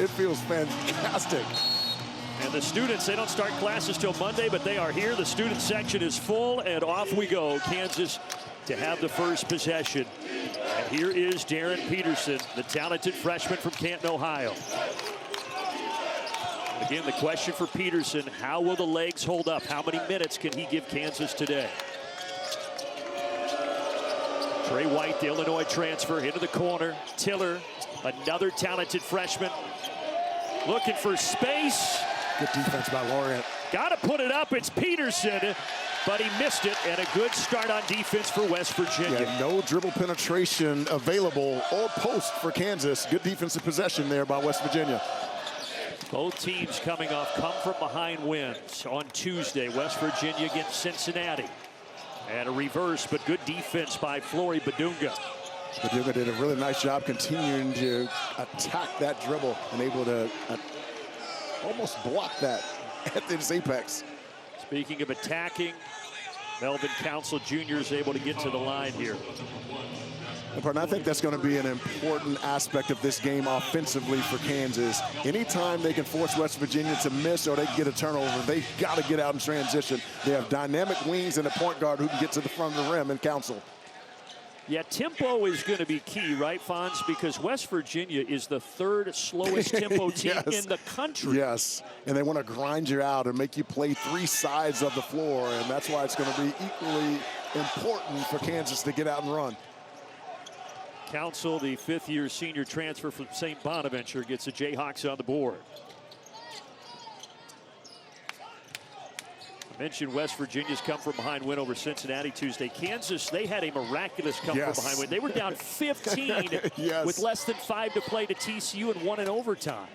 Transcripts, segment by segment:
It feels fantastic. And the students, they don't start classes till Monday, but they are here. The student section is full, and off we go. Kansas to have the first possession. And here is Darren Peterson, the talented freshman from Canton, Ohio. Again, the question for Peterson, how will the legs hold up? How many minutes can he give Kansas today? Trey White, the Illinois transfer, into the corner. Tiller, another talented freshman, looking for space. Good defense by Lorient. Got to put it up. It's Peterson, but he missed it. And a good start on defense for West Virginia. Yeah, no dribble penetration available or post for Kansas. Good defensive possession there by West Virginia. Both teams coming off come-from-behind wins on Tuesday. West Virginia against Cincinnati. And a reverse, but good defense by Flory Badunga. Badunga did a really nice job continuing to attack that dribble and able to almost block that at its apex. Speaking of attacking, Melvin Council Jr. is able to get to the line here. And I think that's going to be an important aspect of this game offensively for Kansas. Anytime they can force West Virginia to miss or they can get a turnover, they've got to get out in transition. They have dynamic wings and a point guard who can get to the front of the rim and Council. Yeah, tempo is going to be key, right, Fonz? Because West Virginia is the third slowest tempo team in the country. Yes, and they want to grind you out and make you play three sides of the floor, and that's why it's going to be equally important for Kansas to get out and run. Council, the fifth-year senior transfer from St. Bonaventure, gets the Jayhawks on the board. I mentioned West Virginia's come-from-behind win over Cincinnati Tuesday. Kansas, they had a miraculous come-from-behind win. They were down 15 with less than 5 to play to TCU and won in overtime.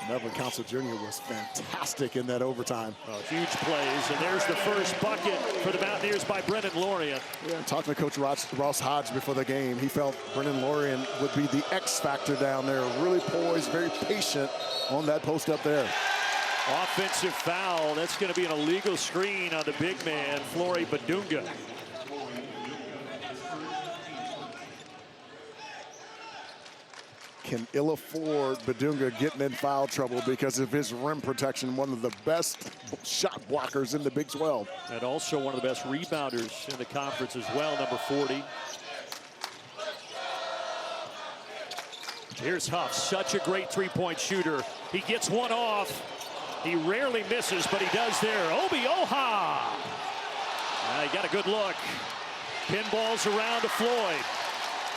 Melvin Council Jr. was fantastic in that overtime. Oh, huge plays, and there's the first bucket for the Mountaineers by Brennan Lorient. Yeah, talking to Coach Ross Hodge before the game, he felt Brennan Lorient would be the X factor down there. Really poised, very patient on that post up there. Offensive foul. That's going to be an illegal screen on the big man, Flory Badunga. Can ill afford Badunga getting in foul trouble because of his rim protection, one of the best shot blockers in the Big 12. And also one of the best rebounders in the conference as well, number 40. Here's Huff, such a great three-point shooter. He gets one off. He rarely misses, but he does there. Obi Oha! He got a good look. Pinballs around to Floyd.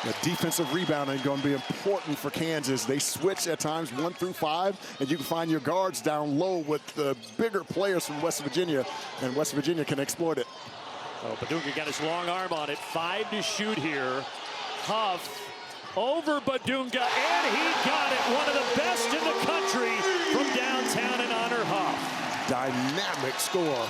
The defensive rebounding going to be important for Kansas. They switch at times 1 through 5, and you can find your guards down low with the bigger players from West Virginia, and West Virginia can exploit it. Oh, Badunga got his long arm on it. 5 to shoot here. Huff over Badunga, and he got it. One of the best in the country from downtown in honor Huff. Dynamic score.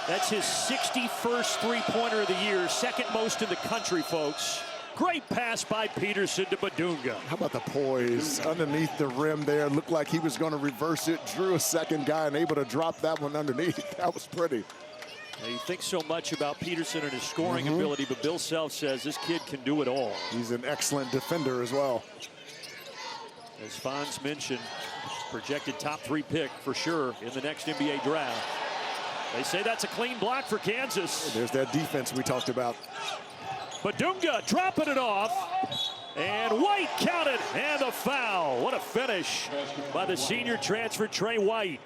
That's his 61st three-pointer of the year, second most in the country, folks. Great pass by Peterson to Badunga. How about the poise underneath the rim there? Looked like he was going to reverse it, drew a second guy, and able to drop that one underneath. That was pretty. Now, you think so much about Peterson and his scoring ability, but Bill Self says this kid can do it all. He's an excellent defender as well. As Fonz mentioned, projected top 3 pick for sure in the next NBA draft. They say that's a clean block for Kansas. There's that defense we talked about. Badunga dropping it off. And White counted, and the foul. What a finish by the senior transfer, Trey White.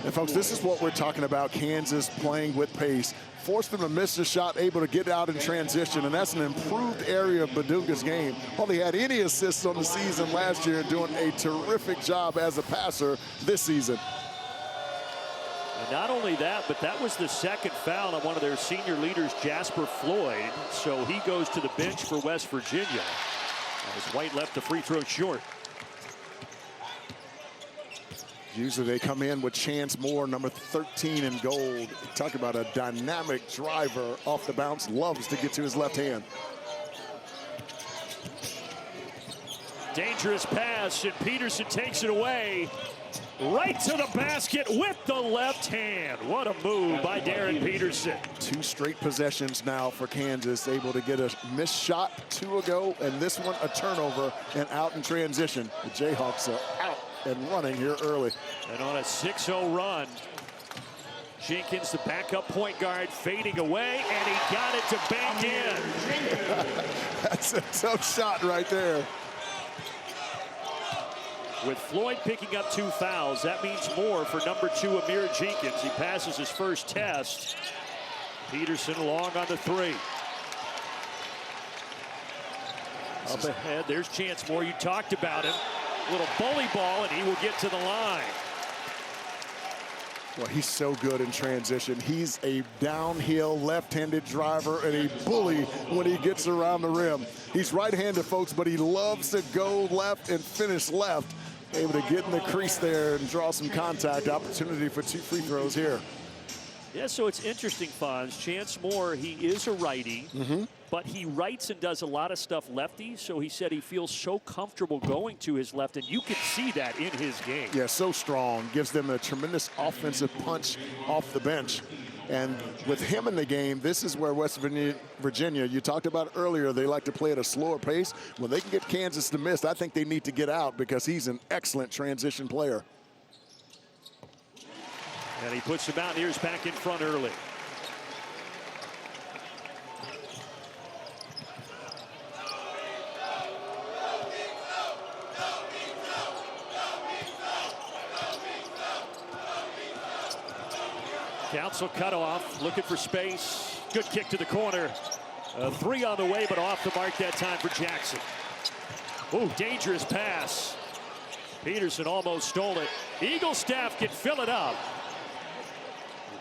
And folks, this is what we're talking about, Kansas playing with pace. Forced them to miss the shot, able to get out in transition, and that's an improved area of Badunga's game. Hardly had any assists on the season last year, doing a terrific job as a passer this season. And not only that, but that was the second foul on one of their senior leaders, Jasper Floyd. So he goes to the bench for West Virginia, as White left the free throw short. Usually they come in with Chance Moore, number 13 in gold. Talk about a dynamic driver off the bounce, loves to get to his left hand. Dangerous pass, and Peterson takes it away. Right to the basket with the left hand. What a move by Darren Peterson. 2 straight possessions now for Kansas, able to get a missed shot 2 ago, and this one a turnover and out in transition. The Jayhawks are out and running here early. And on a 6-0 run, Jenkins, the backup point guard, fading away, and he got it to bank in. That's a tough shot right there. With Floyd picking up 2 fouls, that means more for number 2, Amir Jenkins. He passes his first test. Peterson long on the 3. Up ahead, there's Chance Moore. You talked about him. Little bully ball, and he will get to the line. Well, he's so good in transition. He's a downhill left-handed driver and a bully when he gets around the rim. He's right-handed, folks, but he loves to go left and finish left. Able to get in the crease there and draw some contact. Opportunity for 2 free throws here. Yeah, so it's interesting, Fonz. Chance Moore, he is a righty, but he writes and does a lot of stuff lefty, so he said he feels so comfortable going to his left, and you can see that in his game. Yeah, so strong. Gives them a tremendous offensive punch off the bench. And with him in the game, this is where West Virginia, you talked about earlier, they like to play at a slower pace. When they can get Kansas to miss, I think they need to get out because he's an excellent transition player. And he puts the Mountaineers back in front early. Council cut off, looking for space. Good kick to the corner. 3 on the way, but off the mark that time for Jackson. Ooh, dangerous pass. Peterson almost stole it. Eagle staff can fill it up.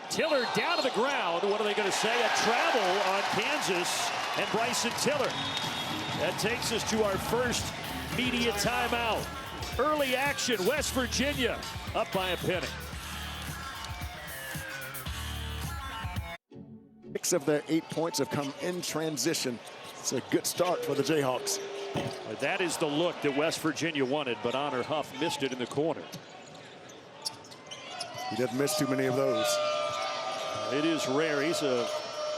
Tiller down to the ground. What are they going to say? A travel on Kansas and Bryson Tiller. That takes us to our first media timeout. Early action, West Virginia up by a penny. 6 of their 8 points have come in transition. It's a good start for the Jayhawks. That is the look that West Virginia wanted, but Honor Huff missed it in the corner. He doesn't miss too many of those. It is rare. He's a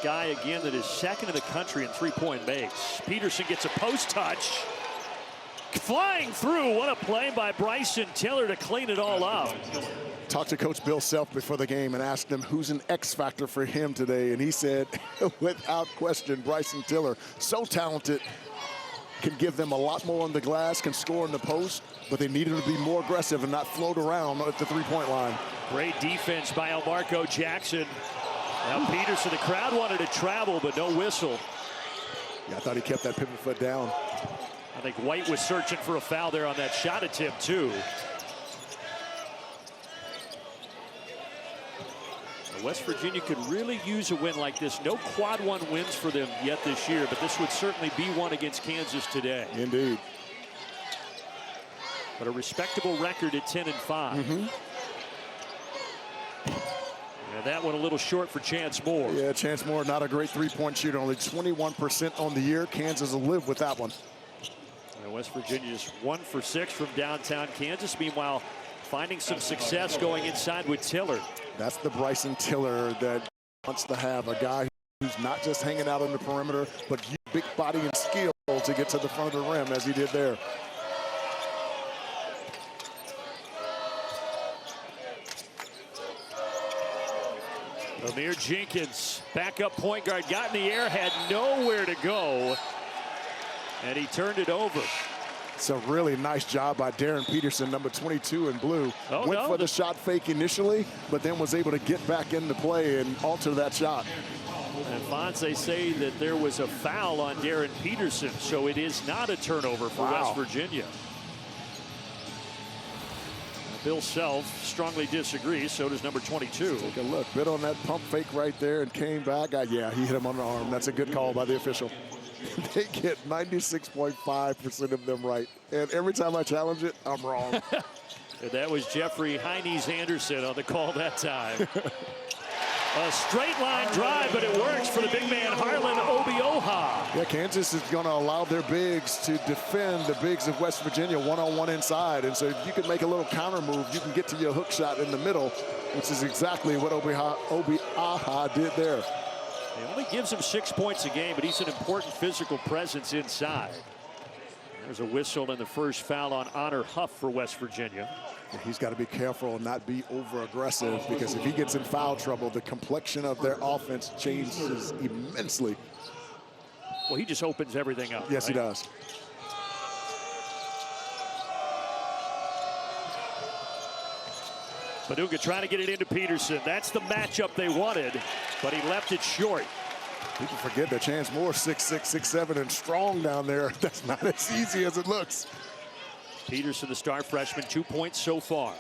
guy, again, that is second in the country in 3-point makes. Peterson gets a post touch. Flying through. What a play by Bryson Tiller to clean it all up. Talked to Coach Bill Self before the game and asked him who's an X factor for him today. And he said, without question, Bryson Tiller. So talented. Can give them a lot more on the glass, can score in the post, but they need him to be more aggressive and not float around at the 3-point line. Great defense by Elmarco Jackson. Now Peterson, the crowd wanted to travel, but no whistle. Yeah, I thought he kept that pivot foot down. I think White was searching for a foul there on that shot attempt, too. West Virginia could really use a win like this. No quad 1 wins for them yet this year, but this would certainly be one against Kansas today. Indeed. But a respectable record at 10-5. And that one a little short for Chance Moore. Yeah, Chance Moore, not a great 3-point shooter. Only 21% on the year. Kansas will live with that one. And West Virginia's 1 for 6 from downtown Kansas. Meanwhile, finding some success going inside with Tiller. That's the Bryson Tiller that wants to have, a guy who's not just hanging out on the perimeter, but big body and skill to get to the front of the rim as he did there. Amir Jenkins, backup point guard, got in the air, had nowhere to go, and he turned it over. It's a really nice job by Darren Peterson, number 22 in blue. Went for the shot fake initially, but then was able to get back into play and alter that shot. And Fonz, they say that there was a foul on Darren Peterson, so it is not a turnover for West Virginia. Bill Self strongly disagrees, so does number 22. Take a look, bit on that pump fake right there and came back. Yeah, he hit him on the arm. That's a good call by the official. They get 96.5% of them right. And every time I challenge it, I'm wrong. And that was Jeffrey Heines Anderson on the call that time. A straight line drive, but it works for the big man, Harlan Obioha. Yeah, Kansas is going to allow their bigs to defend the bigs of West Virginia one-on-one inside. And so if you can make a little counter move, you can get to your hook shot in the middle, which is exactly what Obioha did there. He only gives him 6 points a game, but he's an important physical presence inside. There's a whistle and the first foul on Honor Huff for West Virginia. He's got to be careful and not be over-aggressive, because if he gets in foul trouble, the complexion of their offense changes immensely. Well, he just opens everything up. Yes, right? he does. Padunga trying to get it into Peterson. That's the matchup they wanted, but he left it short. People forget that Chance Moore 6'6", 6'7", and strong down there. That's not as easy as it looks. Peterson, the star freshman, 2 points so far.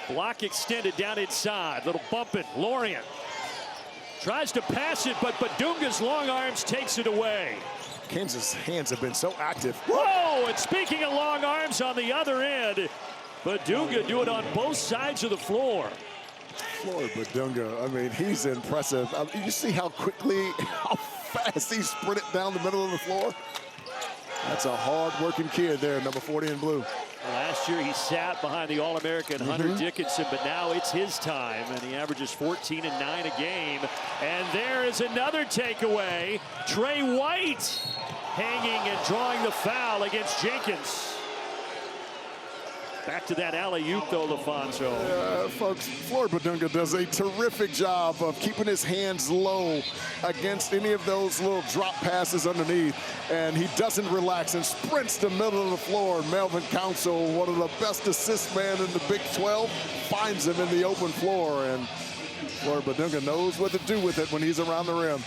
Block extended down inside. Little bumping. Lorient tries to pass it, but Padunga's long arms takes it away. Kansas' hands have been so active. Whoa! And speaking of long arms on the other end, Padunga do it on both sides of the floor. Floyd Padunga, I mean, he's impressive. You see how quickly, how fast he sprinted down the middle of the floor? That's a hard-working kid there, number 40 in blue. Last year he sat behind the All-American Hunter Dickinson, but now it's his time, and he averages 14 and 9 a game. And there is another takeaway. Trey White hanging and drawing the foul against Jenkins. Back to that alley-oop, though, LaFonso. Folks, Floyd Padunga does a terrific job of keeping his hands low against any of those little drop passes underneath. And he doesn't relax and sprints the middle of the floor. Melvin Council, one of the best assist men in the Big 12, finds him in the open floor. And Floyd Padunga knows what to do with it when he's around the rim.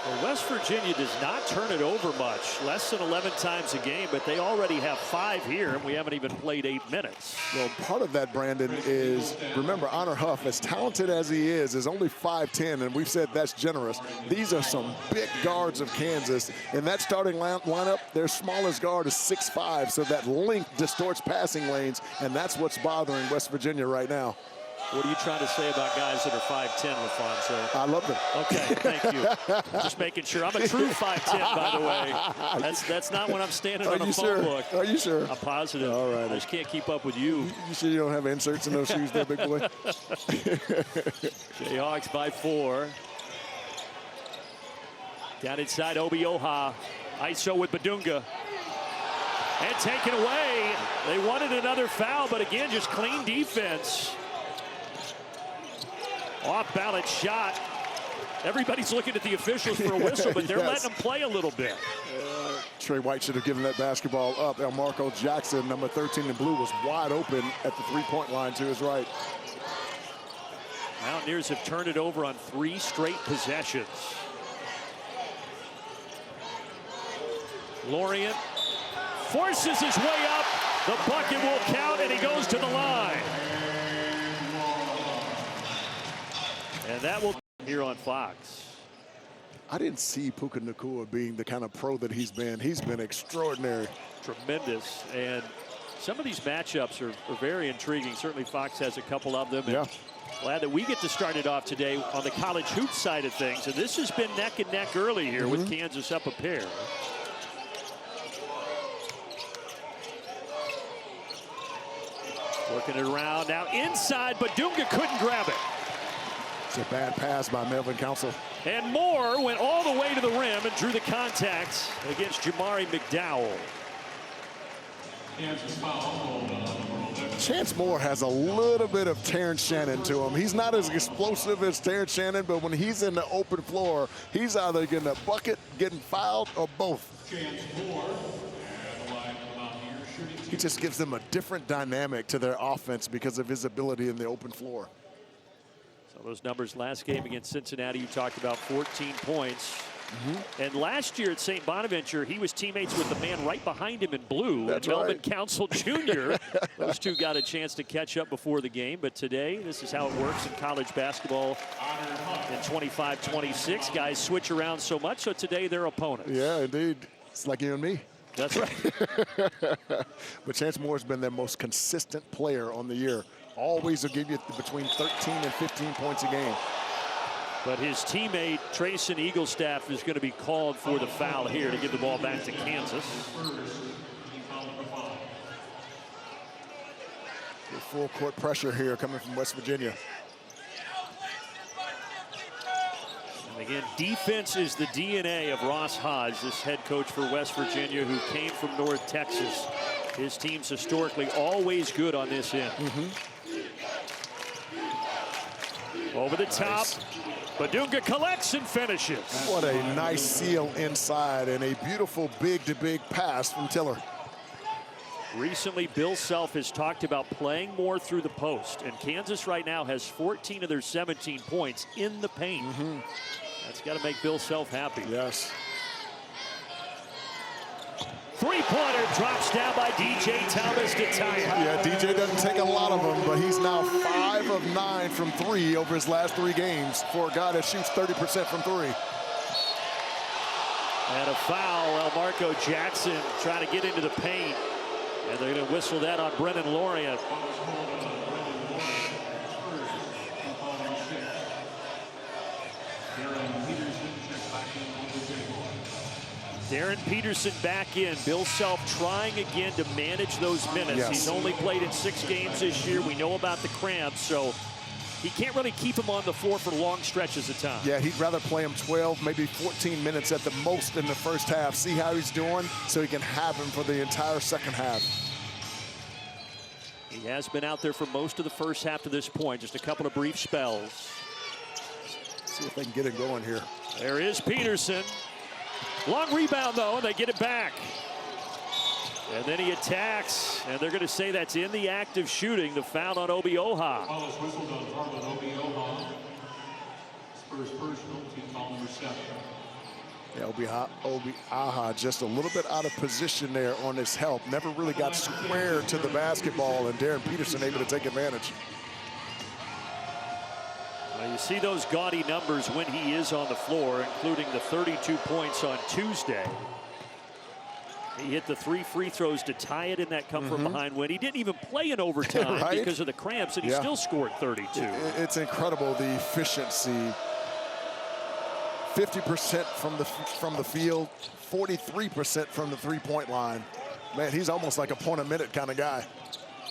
Well, West Virginia does not turn it over much, less than 11 times a game, but they already have 5 here, and we haven't even played 8 minutes. Well, part of that, Brandon, is, remember, Honor Huff, as talented as he is only 5'10", and we've said that's generous. These are some big guards of Kansas. In that starting lineup, their smallest guard is 6'5", so that length distorts passing lanes, and that's what's bothering West Virginia right now. What are you trying to say about guys that are 5'10", LaFonso? I love them. Okay, thank you. Just making sure. I'm a true 5'10", by the way. That's not when I'm standing on a phone book. Are you sure? I'm positive. All right. I just can't keep up with you. You sure you don't have inserts in those shoes there, big boy? Jayhawks by 4. Down inside Obioha. ISO with Padunga. And taken away. They wanted another foul, but again, just clean defense. Off-balance shot. Everybody's looking at the officials for a whistle, but they're letting them play a little bit. Trey White should have given that basketball up. Marco Jackson, number 13 in blue, was wide open at the three-point line to his right. Mountaineers have turned it over on 3 straight possessions. Lorient forces his way up. The bucket will count, and he goes to the line. And that will be here on Fox. I didn't see Puka Nacua being the kind of pro that he's been. He's been extraordinary. Tremendous. And some of these matchups are very intriguing. Certainly Fox has a couple of them. Yeah. Glad that we get to start it off today on the college hoops side of things. And this has been neck and neck early here with Kansas up a pair. Working it around now inside, but Padunga couldn't grab it. It's a bad pass by Melvin Council. And Moore went all the way to the rim and drew the contact against Jamari McDowell. Chance Moore has a little bit of Terrence Shannon to him. He's not as explosive as Terrence Shannon, but when he's in the open floor, he's either getting a bucket, getting fouled, or both. He just gives them a different dynamic to their offense because of his ability in the open floor. So those numbers last game against Cincinnati, you talked about 14 points. And last year at St. Bonaventure, he was teammates with the man right behind him in blue, Melvin Council Jr. Those two got a chance to catch up before the game, but today, this is how it works in college basketball in 25-26. Guys switch around so much, so today they're opponents. Yeah, indeed. It's like you and me. That's right. But Chance Moore's been their most consistent player on the year. Always will give you between 13 and 15 points a game. But his teammate, Trayson Eaglestaff, is going to be called for the foul here to give the ball back to Kansas. The full court pressure here coming from West Virginia. And again, defense is the DNA of Ross Hodge, this head coach for West Virginia, who came from North Texas. His team's historically always good on this end. Over the top. Badunga collects and finishes. What a nice seal inside and a beautiful big-to-big pass from Tiller. Recently, Bill Self has talked about playing more through the post, and Kansas right now has 14 of their 17 points in the paint. That's got to make Bill Self happy. Yes. Three-pointer drops down by DJ Thomas to tie it. Yeah, DJ doesn't take a lot of them, but he's now 5 of 9 from 3 over his last 3 games for a guy that shoots 30% from 3. And a foul. Elmarco Jackson trying to get into the paint. And they're going to whistle that on Brennan Lorient. Darren Peterson back in. Bill Self trying again to manage those minutes. Yes. He's only played in 6 games this year. We know about the cramps, so he can't really keep him on the floor for long stretches of time. Yeah, he'd rather play him 12, maybe 14 minutes at the most in the first half. See how he's doing so he can have him for the entire second half. He has been out there for most of the first half to this point. Just a couple of brief spells. See if they can get it going here. There is Peterson. Long rebound, though, and they get it back. And then he attacks, and they're going to say that's in the act of shooting. The foul on Obi Oha. Foul is whistled on Harlan Obi Oha. Spurs personal, team foul number 7. Yeah, Obi Aha just a little bit out of position there on his help. Never really got square to the basketball, and Darren Peterson able to take advantage. Well, you see those gaudy numbers when he is on the floor, including the 32 points on Tuesday. He hit the 3 free throws to tie it in that come-from-behind win. He didn't even play in overtime Right? because of the cramps, and he still scored 32. It's incredible, the efficiency. 50% from the field, 43% from the three-point line. Man, he's almost like a point a minute kind of guy.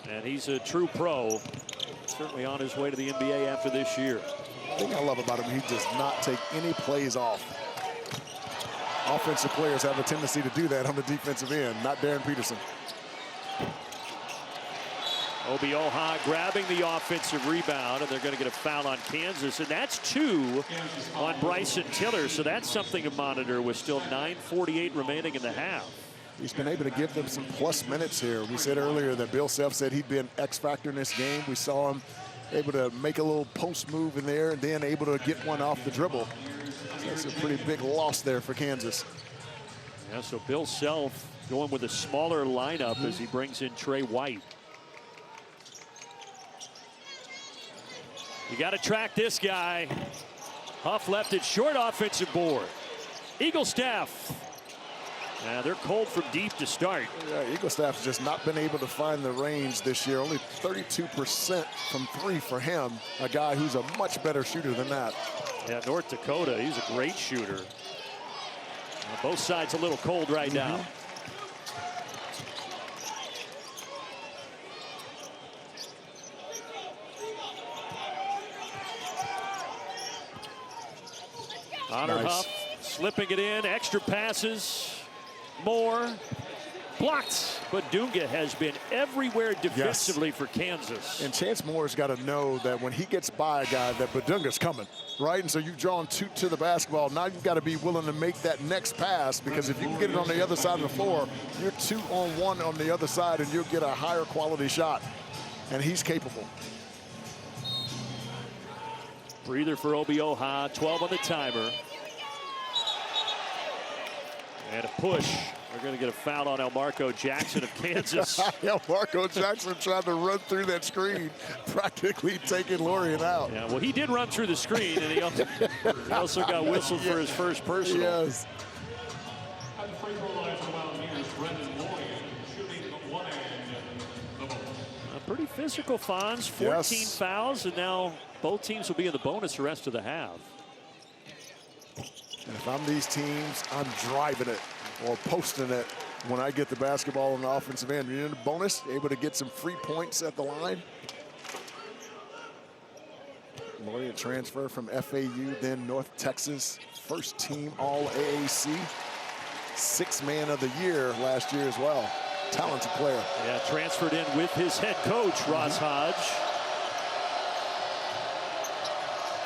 And he's a true pro. Certainly on his way to the NBA after this year. The thing I love about him, he does not take any plays off. Offensive players have a tendency to do that on the defensive end, not Darren Peterson. Obi Oha grabbing the offensive rebound, and they're going to get a foul on Kansas, and that's 2 on Bryson Tiller, so that's something to monitor with still 9:48 remaining in the half. He's been able to give them some plus minutes here. We said earlier that Bill Self said he'd been X factor in this game. We saw him able to make a little post move in there and then able to get one off the dribble. So that's a pretty big loss there for Kansas. Yeah, so Bill Self going with a smaller lineup as he brings in Trey White. You got to track this guy. Huff left it short, offensive board. Eaglestaff. They're cold from deep to start. Yeah, Eaglestaff's just not been able to find the range this year. Only 32% from 3 for him. A guy who's a much better shooter than that. Yeah, North Dakota, he's a great shooter. Both sides a little cold right now. Honor Huff slipping it in, extra passes. More blocked, but Dunga has been everywhere defensively for Kansas. And Chance Moore's got to know that when he gets by a guy, that Badunga's coming, right? And so you've drawn 2 to the basketball. Now you've got to be willing to make that next pass, because if you can get it on the other side of the floor, you're 2-on-1 on the other side, and you'll get a higher quality shot. And he's capable. Breather for Obi Oha, 12 on the timer. And a push. They're going to get a foul on Elmarco Jackson of Kansas. Elmarco Jackson tried to run through that screen, practically taking Lorient out. Yeah, well, he did run through the screen, and he also got whistled for his first personal. Yes. physical fouls, 14 fouls, and now both teams will be in the bonus the rest of the half. And if I'm these teams, I'm driving it or posting it when I get the basketball on the offensive end. You're in the bonus, able to get some free points at the line. Laureate transfer from FAU, then North Texas, first team All-AAC, sixth man of the year last year as well. Talented player. Yeah, transferred in with his head coach, Ross Hodge.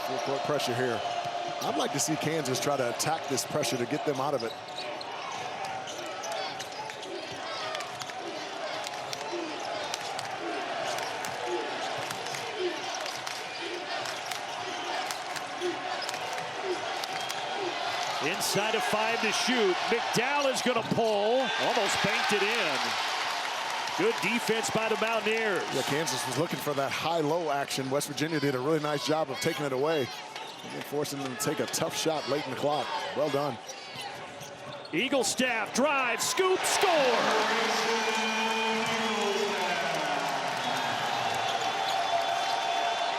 Full court pressure here. I'd like to see Kansas try to attack this pressure to get them out of it. Inside of 5 to shoot. McDowell is going to pull. Almost banked it in. Good defense by the Mountaineers. Yeah, Kansas was looking for that high-low action. West Virginia did a really nice job of taking it away and forcing them to take a tough shot late in the clock. Well done. Eagle staff, drive, scoop, score.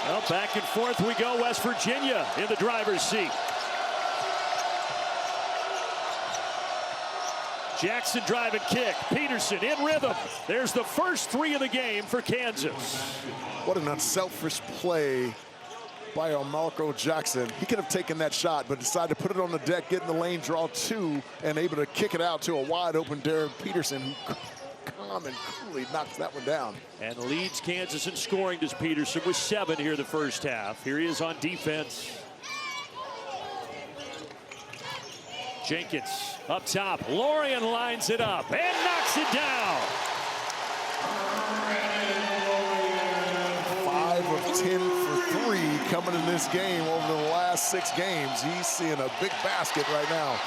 Well, back and forth we go. West Virginia in the driver's seat. Jackson drive and kick. Peterson in rhythm. There's the first 3 of the game for Kansas. What an unselfish play by Marco Jackson. He could have taken that shot, but decided to put it on the deck, get in the lane, draw 2, and able to kick it out to a wide open Derek Peterson, who calm and coolly knocks that one down. And leads Kansas in scoring does Peterson with 7 here the first half. Here he is on defense. Jenkins up top. Lorian lines it up and knocks it down. 5 of 10 for 3 coming in this game over the last 6 games. He's seeing a big basket right now.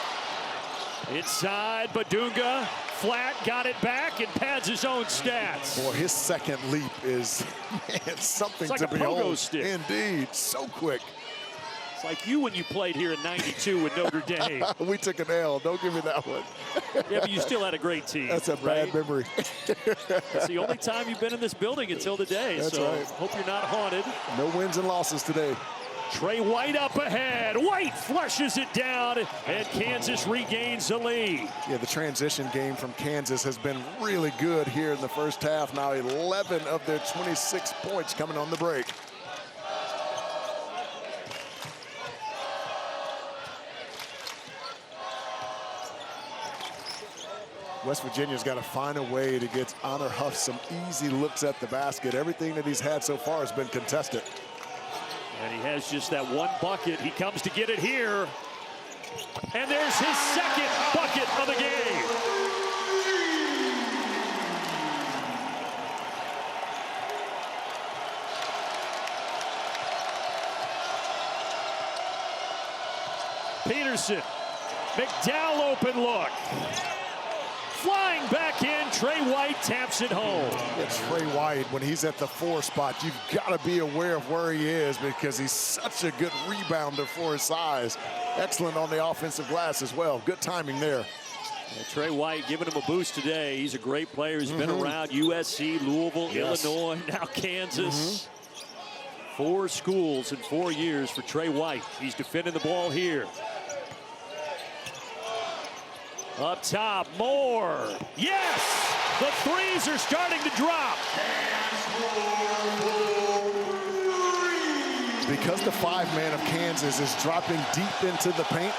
Inside, Badunga, flat, got it back, and pads his own stats. Boy, his second leap is something like to a pogo behold. stick. Indeed, so quick. It's like you when you played here in '92 with Notre Dame. We took an L. Don't give me that one. Yeah, but you still had a great team. That's a bad memory. It's the only time you've been in this building until today. That's so right. Hope you're not haunted. No wins and losses today. Trey White up ahead. White flushes it down, and Kansas regains the lead. Yeah, the transition game from Kansas has been really good here in the first half. Now 11 of their 26 points coming on the break. West Virginia's got to find a way to get Honor Huff some easy looks at the basket. Everything that he's had so far has been contested. And he has just that one bucket. He comes to get it here. And there's his second bucket of the game. Peterson. McDowell open look. Flying back in, Trey White taps it home. Yeah, Trey White, when he's at the 4 spot, you've got to be aware of where he is because he's such a good rebounder for his size. Excellent on the offensive glass as well. Good timing there. Yeah, Trey White giving him a boost today. He's a great player. He's been around USC, Louisville, Illinois, now Kansas. 4 schools in 4 years for Trey White. He's defending the ball here. Up top, Moore. Yes! The threes are starting to drop. Because the 5-man of Kansas is dropping deep into the paint,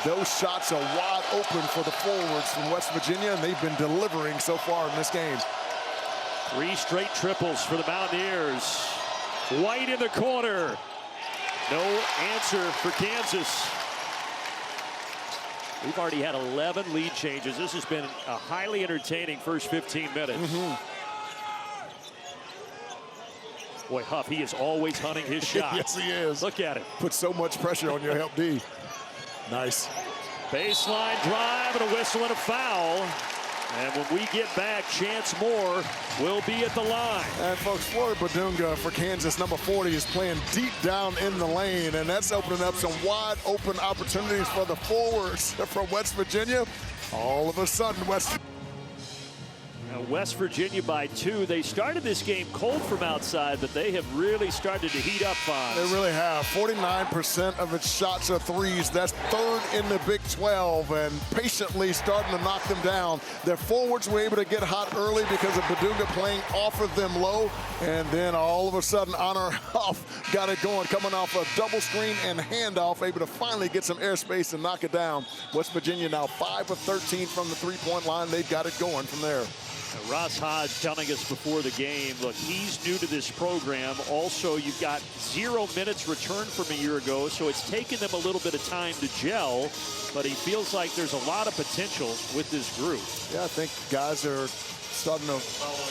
those shots are wide open for the forwards from West Virginia, and they've been delivering so far in this game. 3 straight triples for the Mountaineers. White in the corner. No answer for Kansas. We've already had 11 lead changes. This has been a highly entertaining first 15 minutes. Boy, Huff, he is always hunting his shot. Yes, he is. Look at it. Put so much pressure on your help D. Nice. Baseline drive and a whistle and a foul. And when we get back, Chance Moore will be at the line. And folks, Floyd Badunga for Kansas, number 40, is playing deep down in the lane, and that's opening up some wide open opportunities for the forwards from West Virginia. All of a sudden, West Virginia by 2. They started this game cold from outside, but they have really started to heat up, Fonz. They really have. 49% of its shots are threes. That's third in the Big 12, and patiently starting to knock them down. Their forwards were able to get hot early because of Badunga playing off of them low, and then all of a sudden, Honor Huff got it going, coming off a double screen and handoff, able to finally get some airspace and knock it down. West Virginia now 5 of 13 from the three-point line. They've got it going from there. Ross Hodge telling us before the game, look, he's new to this program. Also, you've got 0 minutes returned from a year ago, so it's taken them a little bit of time to gel, but he feels like there's a lot of potential with this group. Yeah, I think guys are starting to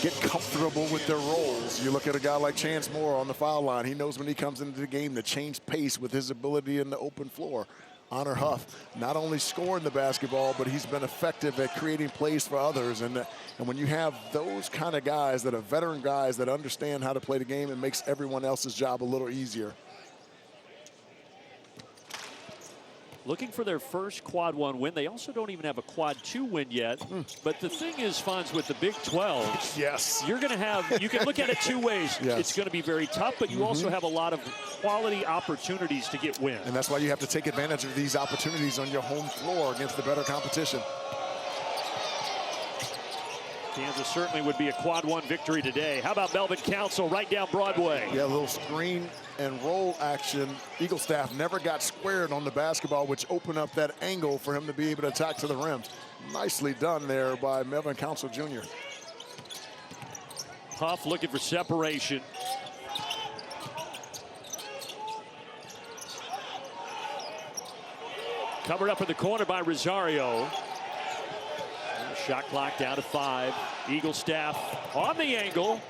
get comfortable with their roles. You look at a guy like Chance Moore on the foul line. He knows when he comes into the game to change pace with his ability in the open floor. Honor Huff not only scoring the basketball, but he's been effective at creating plays for others. And when you have those kind of guys that are veteran guys that understand how to play the game, it makes everyone else's job a little easier. Looking for their first quad 1 win. They also don't even have a quad 2 win yet. But the thing is, Fonz, with the Big 12, yes, you're going to have, you can look at it 2 ways. Yes. It's going to be very tough, but you also have a lot of quality opportunities to get wins. And that's why you have to take advantage of these opportunities on your home floor against the better competition. Kansas certainly would be a quad 1 victory today. How about Melvin Council right down Broadway? Yeah, a little screen and roll action. Eagle staff never got squared on the basketball, which opened up that angle for him to be able to attack to the rim. Nicely done there by Melvin Council Jr. Huff looking for separation. Covered up in the corner by Rosario. Shot clock down to 5. Eagle staff on the angle.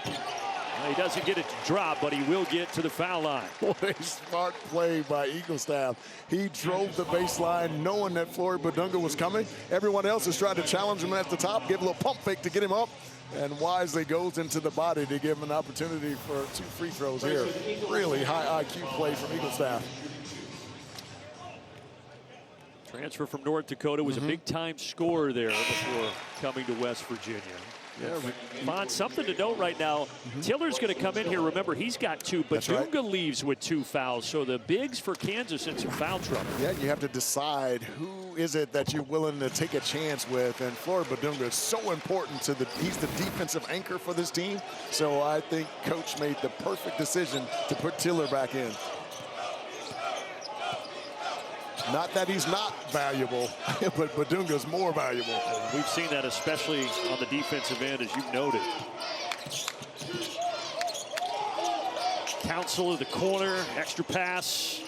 Well, he doesn't get it to drop, but he will get to the foul line. What a smart play by Eagle staff. He drove the baseline knowing that Floyd Badunga was coming. Everyone else is trying to challenge him at the top, give a little pump fake to get him up, and wisely goes into the body to give him an opportunity for 2 free throws here. Really high IQ play from Eagle staff. Transfer from North Dakota, was a big-time scorer there before coming to West Virginia. Yeah, Fonz, something to note right now. Tiller's going to come in here. Remember, he's got 2, but Badunga leaves with 2 fouls. So the bigs for Kansas in some foul trouble. Yeah, you have to decide who is it that you're willing to take a chance with. And Floyd Badunga is so important to he's the defensive anchor for this team. So I think Coach made the perfect decision to put Tiller back in. Not that he's not valuable, but Badunga's more valuable. We've seen that especially on the defensive end, as you've noted. Council of the corner, extra pass.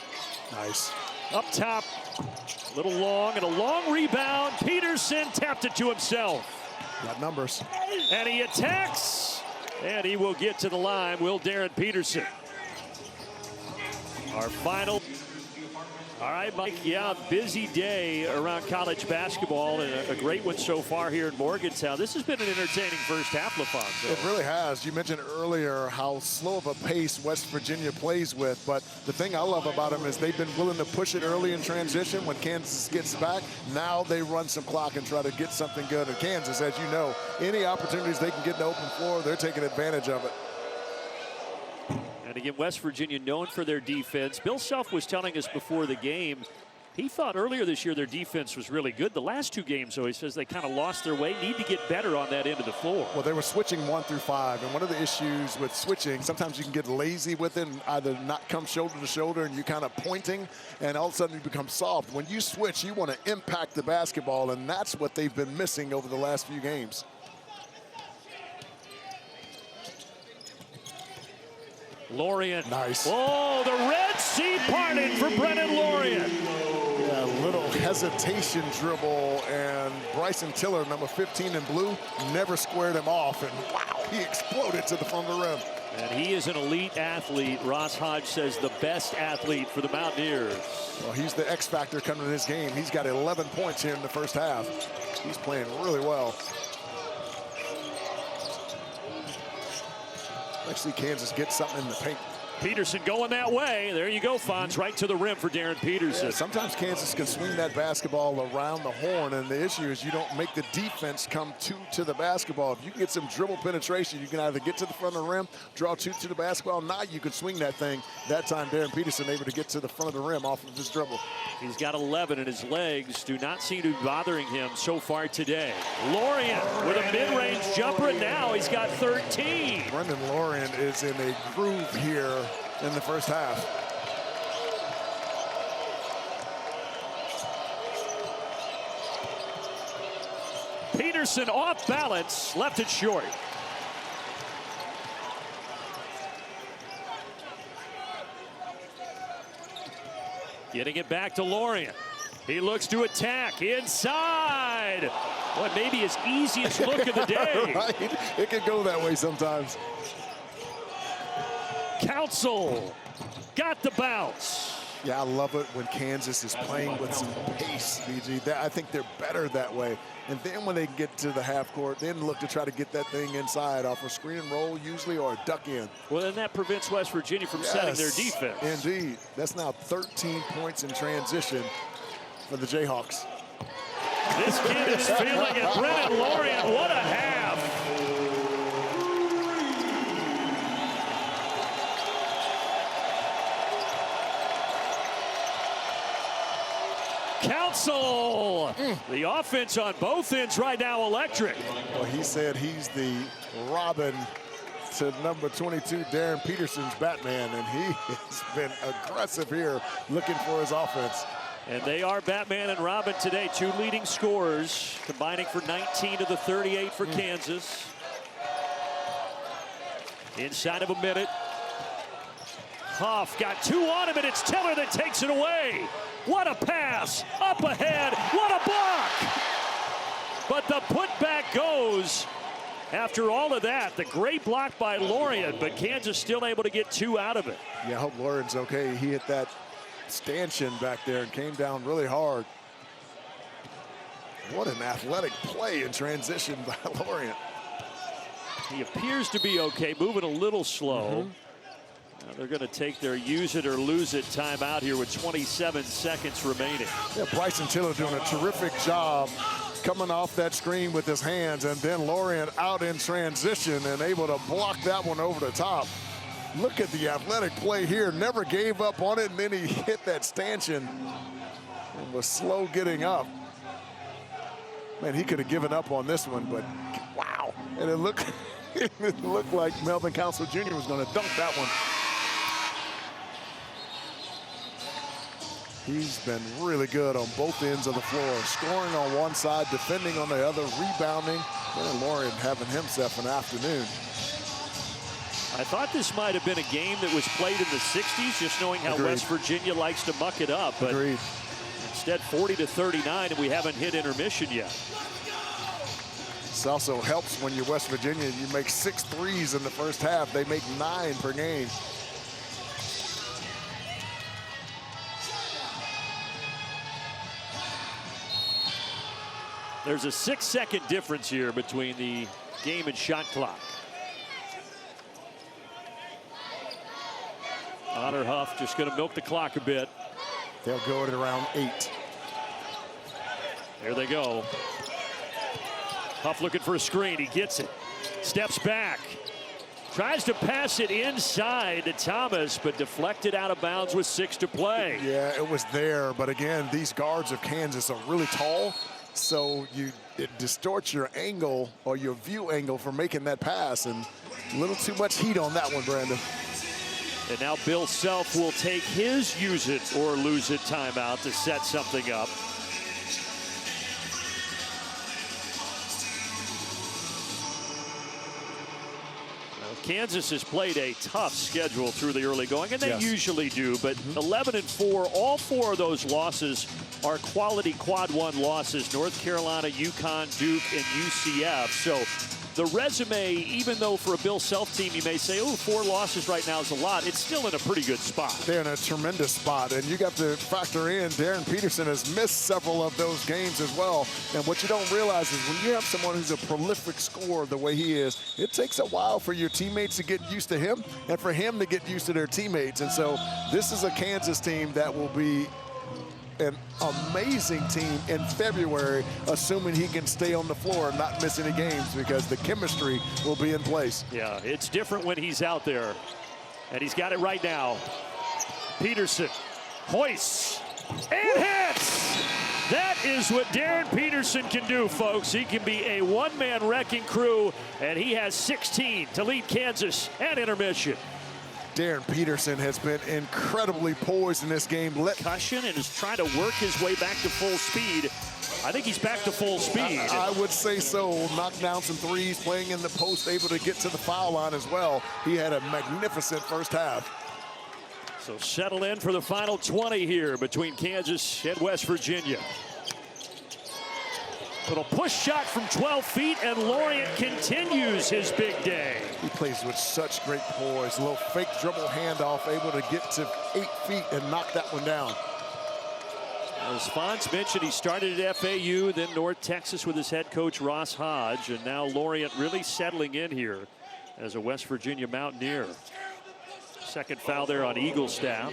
Nice. Up top, a little long, and a long rebound. Peterson tapped it to himself. Got numbers. And he attacks, and he will get to the line, will Darren Peterson. Our final. All right, Mike, yeah, busy day around college basketball, and a great one so far here in Morgantown. This has been an entertaining first half, LaFonso. It really has. You mentioned earlier how slow of a pace West Virginia plays with, but the thing I love about them is they've been willing to push it early in transition when Kansas gets back. Now they run some clock and try to get something good. And Kansas, as you know, any opportunities they can get in the open floor, they're taking advantage of it. And again, West Virginia known for their defense. Bill Self was telling us before the game, he thought earlier this year their defense was really good. The last 2 games, though, he says they kind of lost their way, need to get better on that end of the floor. Well, they were switching 1 through 5, and one of the issues with switching, sometimes you can get lazy with it and either not come shoulder to shoulder and you're kind of pointing, and all of a sudden you become soft. When you switch, you want to impact the basketball, and that's what they've been missing over the last few games. Lorient. Nice. Oh, the Red Sea parted for Brennan Lorient. Yeah, a little hesitation dribble, and Bryson Tiller, number 15 in blue, never squared him off, and wow, he exploded to the front of the rim. And he is an elite athlete. Ross Hodge says the best athlete for the Mountaineers. Well, he's the X factor coming to this game. He's got 11 points here in the first half. He's playing really well. Let's see Kansas get something in the paint. Peterson going that way. There you go, Fonz, right to the rim for Darren Peterson. Yeah, sometimes Kansas can swing that basketball around the horn, and the issue is you don't make the defense come to the basketball. If you can get some dribble penetration, you can either get to the front of the rim, draw two to the basketball. Now you can swing that thing. That time, Darren Peterson able to get to the front of the rim off of his dribble. He's got 11, and his legs do not seem to be bothering him so far today. Lorient with a mid-range jumper, and now he's got 13. Brendan Lorient is in a groove here in the first half. Peterson off balance, left it short. Getting it back to Lorient. He looks to attack inside. What may be his easiest look of the day. Right? It can go that way sometimes. Council got the bounce. Yeah, I love it when Kansas is playing with some pace, BG. I think they're better that way. And then when they get to the half court, then look to try to get that thing inside off a screen and roll usually or a duck in. Well, then that prevents West Virginia from setting their defense. Indeed. That's now 13 points in transition for the Jayhawks. This kid is feeling it. Brennan Lorient, what a half. Council. The offense on both ends right now electric. Well, he said he's the Robin to number 22, Darren Peterson's Batman, and he has been aggressive here looking for his offense. And they are Batman and Robin today, two leading scorers, combining for 19 of the 38 for Kansas. Inside of a minute. Huff got two on him, and it's Tiller that takes it away. What a pass, up ahead, what a block! But the putback goes. After all of that, the great block by Lorient, but Kansas still able to get two out of it. Yeah, I hope Lorient's okay. He hit that stanchion back there and came down really hard. What an athletic play in transition by Lorient. He appears to be okay, moving a little slow. Now they're going to take their use it or lose it timeout here with 27 seconds remaining. Yeah, Bryson Tiller doing a terrific job coming off that screen with his hands, and then Lorient out in transition and able to block that one over the top. Look at the athletic play here. Never gave up on it, and then he hit that stanchion and was slow getting up. Man, he could have given up on this one, but wow. And it looked like Melvin Council Jr. was going to dunk that one. He's been really good on both ends of the floor, scoring on one side, defending on the other, rebounding. And Lorient having himself an afternoon. I thought this might have been a game that was played in the 60s, just knowing how Agreed. West Virginia likes to muck it up. But Agreed. instead, 40-39, and we haven't hit intermission yet. This also helps when you're West Virginia. You make 6 threes in the first half. They make 9 per game. There's a 6-second difference here between the game and shot clock. Honor Huff just going to milk the clock a bit. They'll go at around 8. There they go. Huff looking for a screen. He gets it. Steps back. Tries to pass it inside to Thomas, but deflected out of bounds with 6 to play. Yeah, it was there. But again, these guards of Kansas are really tall. So it distorts your angle or your view angle for making that pass. And a little too much heat on that one, Brandon. And now Bill Self will take his use it or lose it timeout to set something up. Kansas has played a tough schedule through the early going, and they usually do, but 11-4, all 4 of those losses are quality quad 1 losses. North Carolina, UConn, Duke, and UCF. So the resume, even though for a Bill Self team you may say, oh, 4 losses right now is a lot, it's still in a pretty good spot. They're in a tremendous spot, and you got to factor in Darren Peterson has missed several of those games as well. And what you don't realize is when you have someone who's a prolific scorer the way he is, it takes a while for your teammates to get used to him and for him to get used to their teammates. And so this is a Kansas team that will be an amazing team in February, assuming he can stay on the floor and not miss any games, because the chemistry will be in place. Yeah, it's different when he's out there, and he's got it right now. Peterson hoists and hits. That is what Darren Peterson can do, folks. He can be a one-man wrecking crew, and he has 16 to lead Kansas at intermission. Darren Peterson has been incredibly poised in this game. Concussion and is trying to work his way back to full speed. I think he's back to full speed. I would say so. Knocked down some threes, playing in the post, able to get to the foul line as well. He had a magnificent first half. So settle in for the final 20 here between Kansas and West Virginia. Little push shot from 12 feet, and Lorient continues his big day. He plays with such great poise. A little fake dribble handoff, able to get to 8 feet and knock that one down. As Fonz mentioned, he started at FAU, then North Texas with his head coach Ross Hodge, and now Lorient really settling in here as a West Virginia Mountaineer. Second foul there on Eagles staff.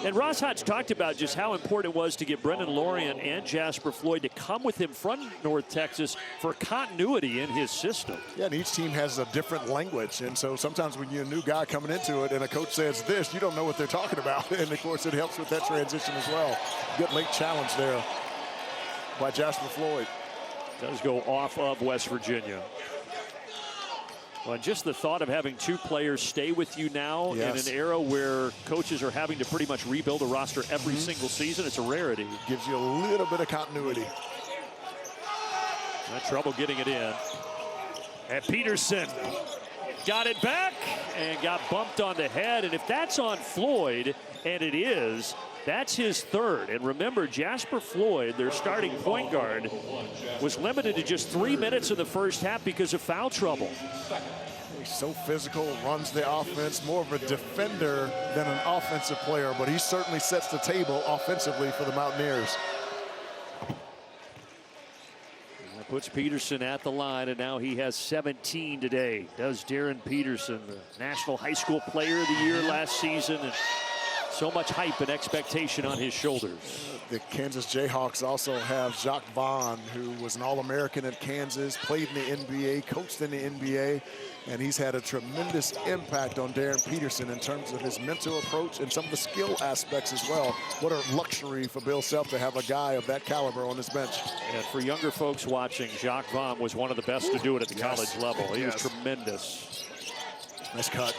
And Ross Hodge talked about just how important it was to get Brendan Lorient and Jasper Floyd to come with him from North Texas for continuity in his system. Yeah, and each team has a different language. And so sometimes when you're a new guy coming into it and a coach says this, you don't know what they're talking about. And, of course, it helps with that transition as well. Good late challenge there by Jasper Floyd. Does go off of West Virginia. Well, just the thought of having 2 players stay with you now in an era where coaches are having to pretty much rebuild a roster every single season, it's a rarity. Gives you a little bit of continuity. Not trouble getting it in. And Peterson got it back and got bumped on the head. And if that's on Floyd, and it is, that's his third. And remember, Jasper Floyd, their starting point guard, was limited to just 3 minutes in the first half because of foul trouble. He's so physical, runs the offense, more of a defender than an offensive player, but he certainly sets the table offensively for the Mountaineers. That puts Peterson at the line, and now he has 17 today. Does Darren Peterson, the National High School Player of the Year last season, and so much hype and expectation on his shoulders. The Kansas Jayhawks also have Jacques Vaughn, who was an All-American at Kansas, played in the NBA, coached in the NBA, and he's had a tremendous impact on Darren Peterson in terms of his mental approach and some of the skill aspects as well. What a luxury for Bill Self to have a guy of that caliber on his bench. And for younger folks watching, Jacques Vaughn was one of the best to do it at the college level. He was tremendous. Nice cut.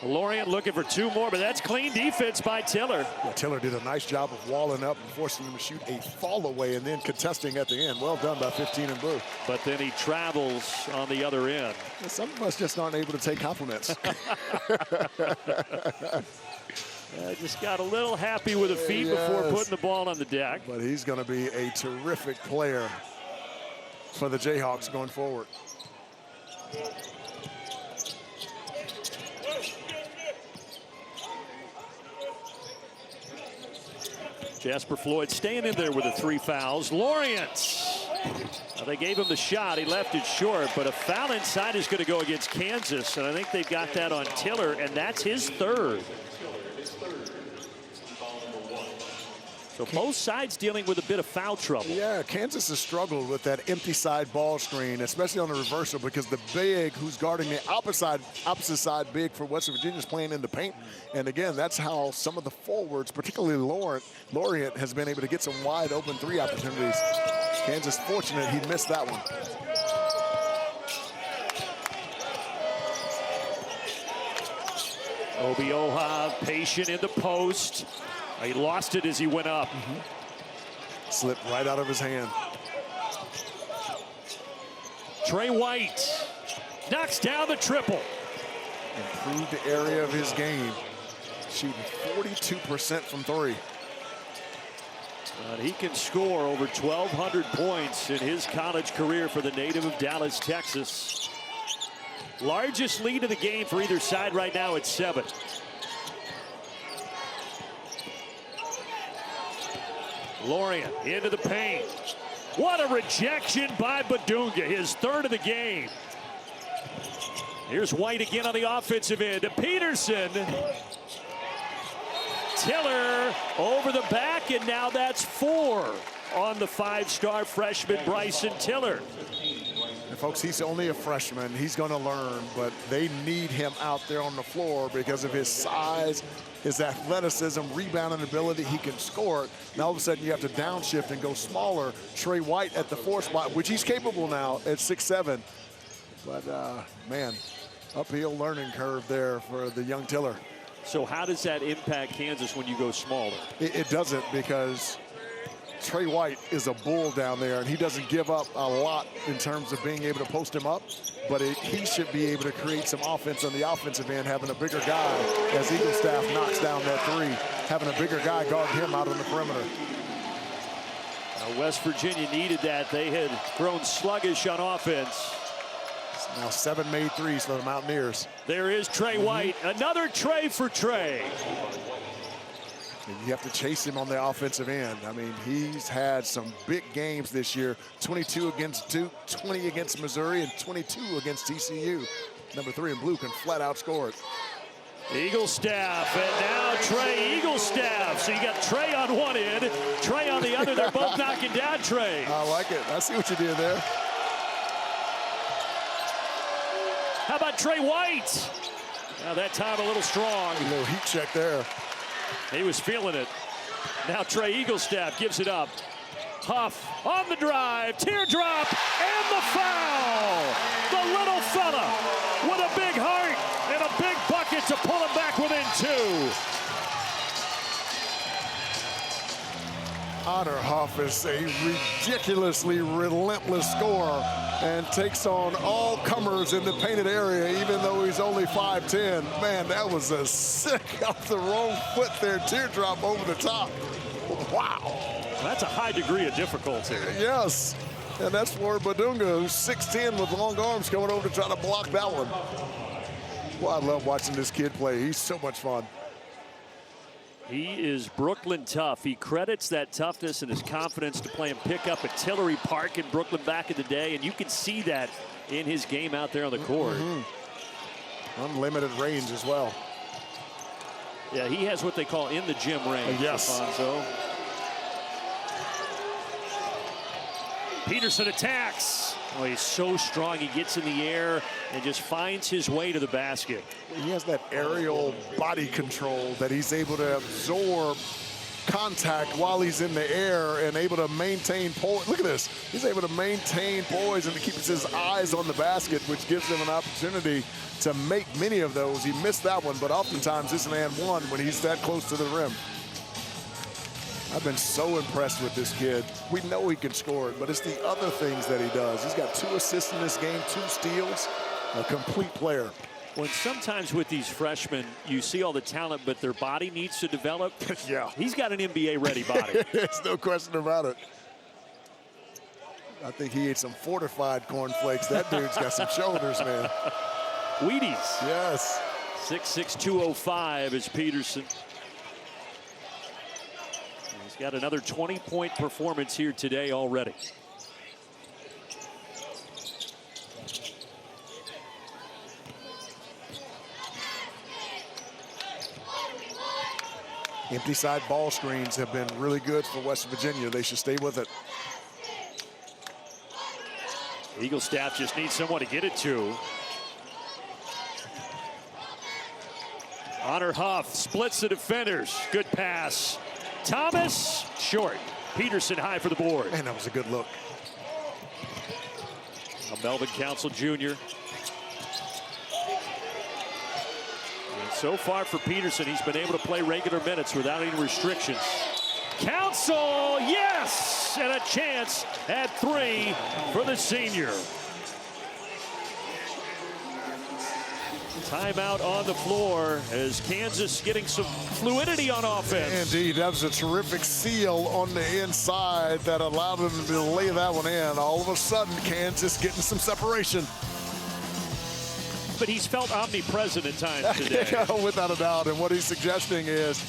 Lorient looking for 2 more, but that's clean defense by Tiller. Yeah, Tiller did a nice job of walling up and forcing him to shoot a fall away and then contesting at the end. Well done by 15 and blue. But then he travels on the other end. Some of us just aren't able to take compliments. Just got a little happy with the feet before putting the ball on the deck. But he's going to be a terrific player for the Jayhawks going forward. Jasper Floyd staying in there with the 3 fouls. Lorient. They gave him the shot. He left it short, but a foul inside is going to go against Kansas, and I think they've got that on Tiller, and that's his third. So both sides dealing with a bit of foul trouble. Yeah, Kansas has struggled with that empty side ball screen, especially on the reversal, because the big who's guarding the opposite side big for West Virginia is playing in the paint. And again, that's how some of the forwards, particularly Lorient, has been able to get some wide open 3 opportunities. Kansas fortunate he missed that one. Obioha patient in the post. He lost it as he went up. Slipped right out of his hand. Trey White knocks down the triple. Improved the area of his game, shooting 42% from 3. He can score over 1,200 points in his college career for the native of Dallas, Texas. Largest lead of the game for either side right now at 7. Lorian into the paint. What a rejection by Badunga, his 3rd of the game. Here's White again on the offensive end to Peterson. Tiller over the back, and now that's 4 on the 5-star freshman Bryson Tiller. And folks, he's only a freshman. He's going to learn, but they need him out there on the floor because of his size, his athleticism, rebounding ability. He can score it. Now all of a sudden you have to downshift and go smaller. Trey White at the 4 spot, which he's capable now at 6'7". But man, uphill learning curve there for the young Tiller. So how does that impact Kansas when you go smaller? It doesn't, because Trey White is a bull down there, and he doesn't give up a lot in terms of being able to post him up, but he should be able to create some offense on the offensive end, having a bigger guy as Eaglestaff knocks down that 3, having a bigger guy guard him out on the perimeter. West Virginia needed that. They had grown sluggish on offense. Now 7 made threes for the Mountaineers. There is Trey White. Another Trey for Trey. And you have to chase him on the offensive end. I mean, he's had some big games this year. 22 against Duke, 20 against Missouri, and 22 against TCU. Number 3 in blue can flat out score it. Eaglestaff, and now Trey Eaglestaff. So you got Trey on one end, Trey on the other. They're both knocking down Trey. I like it. I see what you did there. How about Trey White? Now that time a little strong. A little heat check there. He was feeling it. Now Trey Eaglestaff gives it up. Huff on the drive, teardrop, and the foul. The little fella with a big heart and a big bucket to pull him back within 2. Otter Huff is a ridiculously relentless scorer and takes on all comers in the painted area, even though he's only 5'10". Man, that was a sick off the wrong foot there, teardrop over the top. Wow. That's a high degree of difficulty. Yes, and that's for Badunga, who's 6'10" with long arms, coming over to try to block that one. Well, I love watching this kid play. He's so much fun. He is Brooklyn tough. He credits that toughness and his confidence to play and pick up at Tillery Park in Brooklyn back in the day, and you can see that in his game out there on the court. Unlimited range as well. Yeah, he has what they call in the gym range. Yes. Alfonso. Peterson attacks. Oh, he's so strong. He gets in the air and just finds his way to the basket. He has that aerial body control that he's able to absorb contact while he's in the air and able to maintain poise. Look at this. He's able to maintain poise and keeps his eyes on the basket, which gives him an opportunity to make many of those. He missed that one, but oftentimes it's an and one when he's that close to the rim. I've been so impressed with this kid. We know he can score it, but it's the other things that he does. He's got 2 assists in this game, 2 steals, a complete player. When sometimes with these freshmen, you see all the talent, but their body needs to develop. Yeah. He's got an NBA-ready body. There's no question about it. I think he ate some fortified cornflakes. That dude's got some shoulders, man. Wheaties. Yes. 6'6", 205 is Peterson. He's got another 20-point performance here today already. Empty side ball screens have been really good for West Virginia. They should stay with it. Eaglestaff just needs someone to get it to. Honor Huff splits the defenders. Good pass. Thomas, short. Peterson high for the board. Man, that was a good look. Melvin Council Jr. And so far for Peterson, he's been able to play regular minutes without any restrictions. Council, yes! And a chance at 3 for the senior. Timeout on the floor as Kansas getting some fluidity on offense. Indeed, that was a terrific seal on the inside that allowed them to lay that one in. All of a sudden, Kansas getting some separation. But he's felt omnipresent at times today. Without a doubt. And what he's suggesting is,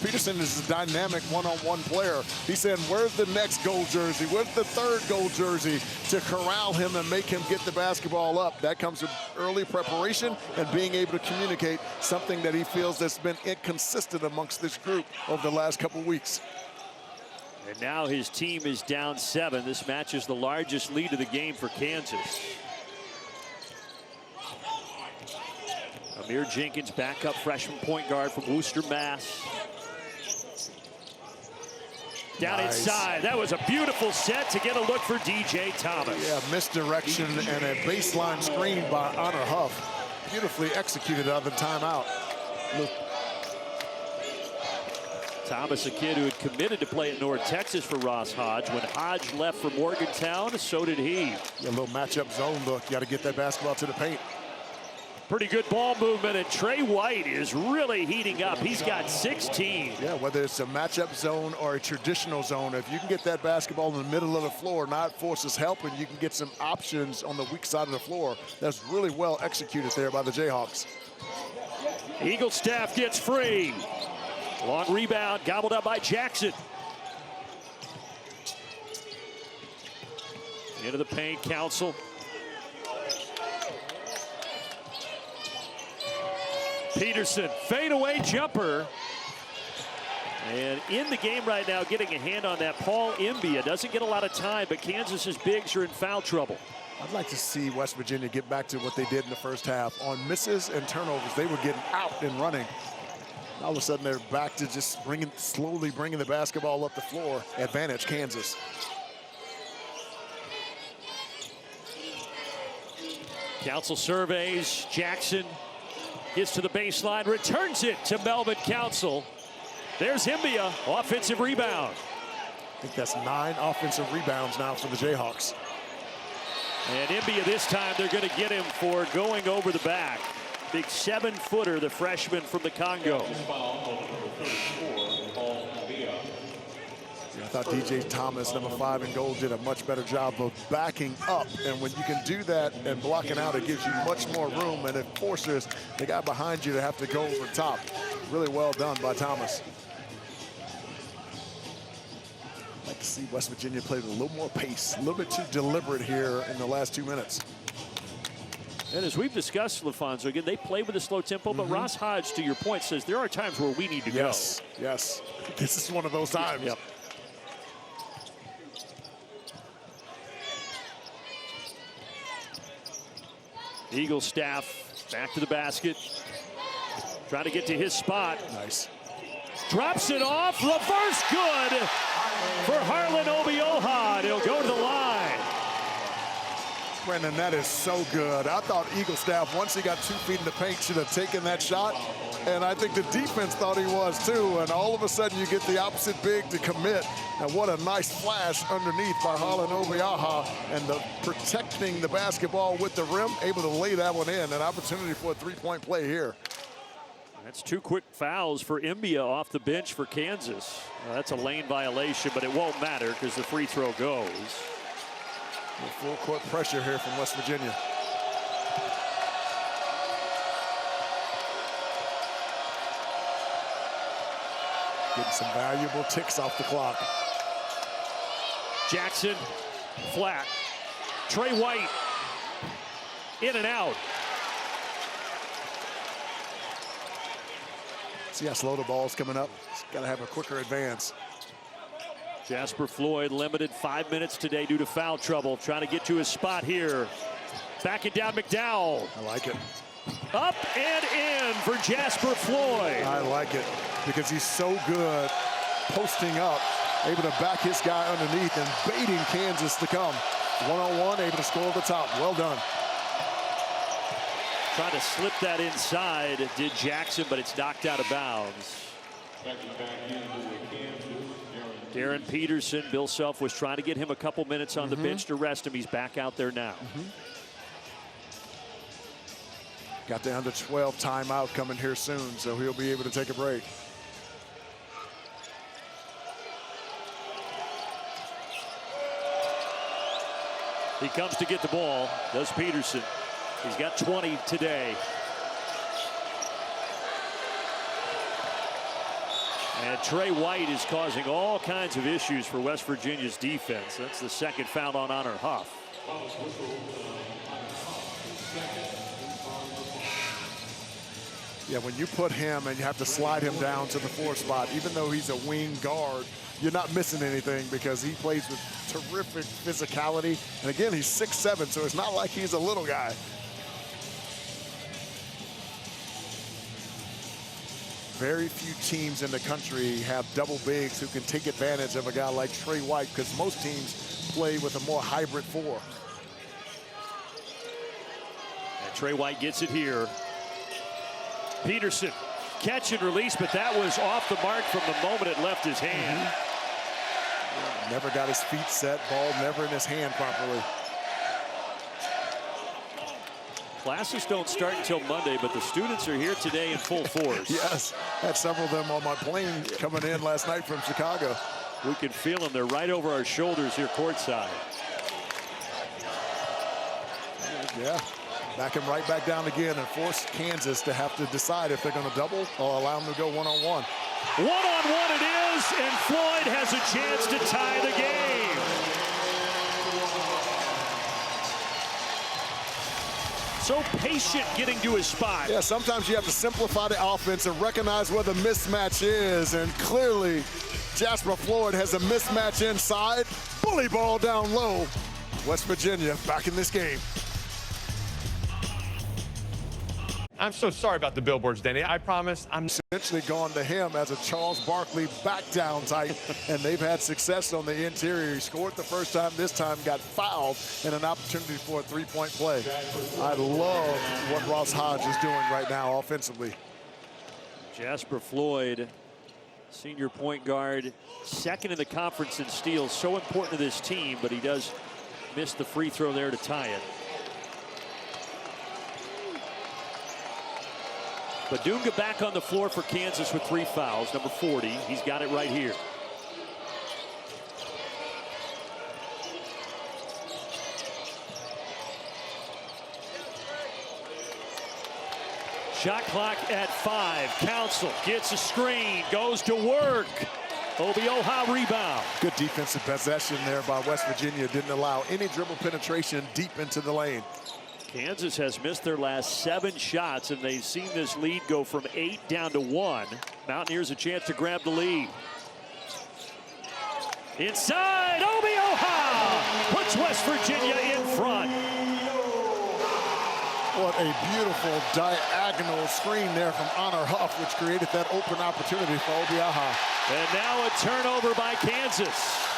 Peterson is a dynamic one-on-one player. He's saying, where's the next gold jersey? Where's the third gold jersey to corral him and make him get the basketball up? That comes with early preparation and being able to communicate something that he feels that's been inconsistent amongst this group over the last couple of weeks. And now his team is down 7. This match is the largest lead of the game for Kansas. Amir Jenkins, backup freshman point guard from Worcester, Mass. Down inside. That was a beautiful set to get a look for DJ Thomas. Yeah, misdirection and a baseline screen by Honor Huff. Beautifully executed out of the timeout. Look. Thomas, a kid who had committed to play at North Texas for Ross Hodge. When Hodge left for Morgantown, so did he. Yeah, a little matchup zone look. You got to get that basketball to the paint. Pretty good ball movement, and Trey White is really heating up. He's got 16. Yeah, whether it's a matchup zone or a traditional zone, if you can get that basketball in the middle of the floor, not force his help, and you can get some options on the weak side of the floor, that's really well executed there by the Jayhawks. Eagle staff gets free. Long rebound, gobbled up by Jackson. Into the paint, Council. Peterson, fadeaway jumper. And in the game right now, getting a hand on that, Paul Imbia. Doesn't get a lot of time, but Kansas's bigs are in foul trouble. I'd like to see West Virginia get back to what they did in the first half. On misses and turnovers, they were getting out and running. All of a sudden, they're back to just slowly bringing the basketball up the floor. Advantage, Kansas. Council surveys. Jackson gets to the baseline, returns it to Melvin Council. There's Imbia, offensive rebound. I think that's 9 offensive rebounds now for the Jayhawks. And Imbia this time, they're going to get him for going over the back. Big 7-footer, the freshman from the Congo. I thought DJ Thomas, number 5 in gold, did a much better job of backing up. And when you can do that and blocking out, it gives you much more room, and it forces the guy behind you to have to go over the top. Really well done by Thomas. I'd like to see West Virginia play with a little more pace, a little bit too deliberate here in the last 2 minutes. And as we've discussed, LaFonso, again, they play with a slow tempo, but Ross Hodge, to your point, says there are times where we need to go. Yes. This is one of those times. Yep. Eagle staff back to the basket. Trying to get to his spot. Nice. Drops it off. Reverse good for Harlan Obioha. He'll go to the line. Brendan, that is so good. I thought Eagle staff, once he got 2 feet in the paint, should have taken that shot. And I think the defense thought he was too. And all of a sudden you get the opposite big to commit. And what a nice flash underneath by Harlan Obioha. And protecting the basketball with the rim, able to lay that one in. An opportunity for a 3-point play here. That's 2 quick fouls for Imbia off the bench for Kansas. That's a lane violation, but it won't matter because the free throw goes. Full court pressure here from West Virginia. Getting some valuable ticks off the clock. Jackson, flat. Trey White, in and out. See how slow the ball's coming up? It's got to have a quicker advance. Jasper Floyd limited 5 minutes today due to foul trouble. Trying to get to his spot here. Backing down McDowell. I like it. Up and in for Jasper Floyd. I like it because he's so good posting up, able to back his guy underneath and baiting Kansas to come. One-on-one, able to score at the top. Well done. Trying to slip that inside, did Jackson, but it's knocked out of bounds. Darren Peterson, Bill Self was trying to get him a couple minutes on the bench to rest him. He's back out there now. Got the under 12 timeout coming here soon, so he'll be able to take a break. He comes to get the ball, does Peterson. He's got 20 today. And Trey White is causing all kinds of issues for West Virginia's defense. That's the second foul on Honor Huff. Yeah, when you put him and you have to slide him down to the 4 spot, even though he's a wing guard, you're not missing anything because he plays with terrific physicality. And again, he's 6'7", so it's not like he's a little guy. Very few teams in the country have double bigs who can take advantage of a guy like Trey White, because most teams play with a more hybrid 4. And Trey White gets it here. Peterson, catch and release, but that was off the mark from the moment it left his hand. Never got his feet set, ball never in his hand properly. Classes don't start until Monday, but the students are here today in full force. Yes, had several of them on my plane coming in last night from Chicago. We can feel them. They're right over our shoulders here courtside. Yeah, back him right back down again and force Kansas to have to decide if they're going to double or allow him to go one-on-one. One-on-one it is, and Floyd has a chance to tie the game. So patient getting to his spot. Yeah, sometimes you have to simplify the offense and recognize where the mismatch is, and clearly Jasper Floyd has a mismatch inside. Bully ball down low. West Virginia back in this game. I'm so sorry about the billboards, Denny. I promise I'm Essentially gone to him as a Charles Barkley back down type, and they've had success on the interior. He scored the first time, this time got fouled, and an opportunity for a three-point play. I love what Ross Hodge is doing right now offensively. Jasper Floyd, senior point guard, second in the conference in steals. So important to this team, but he does miss the free throw there to tie it. Badunga back on the floor for Kansas with 3 fouls, number 40. He's got it right here. Shot clock at 5. Council gets a screen, goes to work. Obioha rebound. Good defensive possession there by West Virginia. Didn't allow any dribble penetration deep into the lane. Kansas has missed their last 7 shots, and they've seen this lead go from 8 down to 1. Mountaineers a chance to grab the lead. Inside, Obioha puts West Virginia in front. What a beautiful diagonal screen there from Honor Huff, which created that open opportunity for Obioha. And now a turnover by Kansas.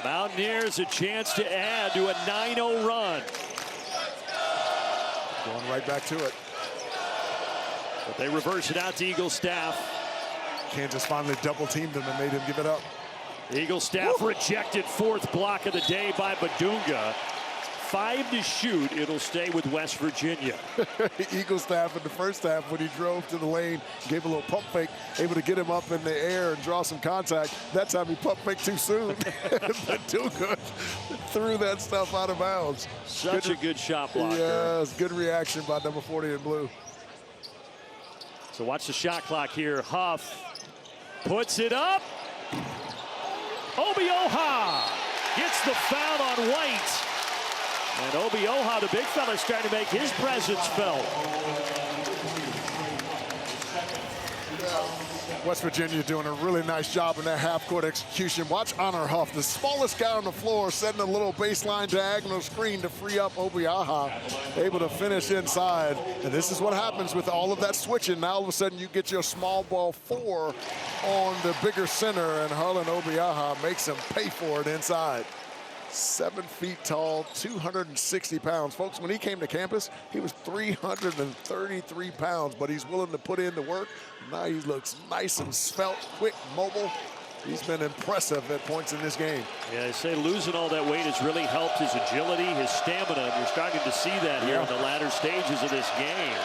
Mountaineers a chance to add to a 9-0 run. Going right back to it. But they reverse it out to Eagle Staff. Kansas finally double teamed him and made him give it up. Eagle Staff rejected, 4th block of the day by Badunga. 5 to shoot. It'll stay with West Virginia. Eagle Staff in the first half, when he drove to the lane, gave a little pump fake, able to get him up in the air and draw some contact. That time he pump faked too soon. Badunga threw that stuff out of bounds. Such a good shot blocker. Yes, good reaction by number 40 in blue. So watch the shot clock here. Huff puts it up. Obioha gets the foul on White. And Obioha, the big fella, is starting to make his presence felt. West Virginia doing a really nice job in their half-court execution. Watch Honor Huff, the smallest guy on the floor, setting a little baseline diagonal screen to free up Obioha, able to finish inside. And this is what happens with all of that switching. Now all of a sudden you get your small ball 4 on the bigger center, and Harlan Obioha makes him pay for it inside. 7 feet tall, 260 pounds. Folks, when he came to campus, he was 333 pounds, but he's willing to put in the work. Now he looks nice and svelte, quick, mobile. He's been impressive at points in this game. Yeah, I say losing all that weight has really helped his agility, his stamina, and you're starting to see that here in the latter stages of this game.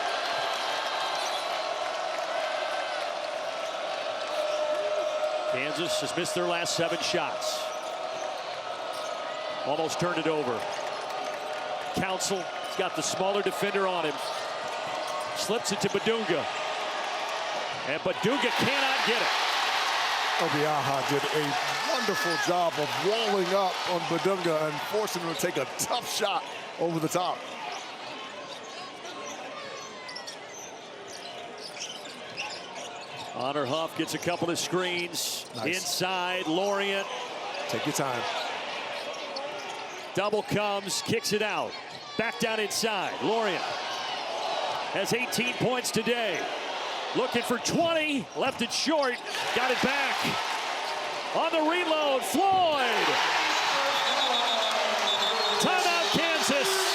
Kansas has missed their last 7 shots. Almost turned it over. Council has got the smaller defender on him. Slips it to Badunga. And Badunga cannot get it. Obiaha did a wonderful job of walling up on Badunga and forcing him to take a tough shot over the top. Honor Huff gets a couple of screens. Nice. Inside, Lorient. Take your time. Double comes, kicks it out. Back down inside. Lorient has 18 points today. Looking for 20, left it short, got it back. On the reload, Floyd. Timeout, Kansas.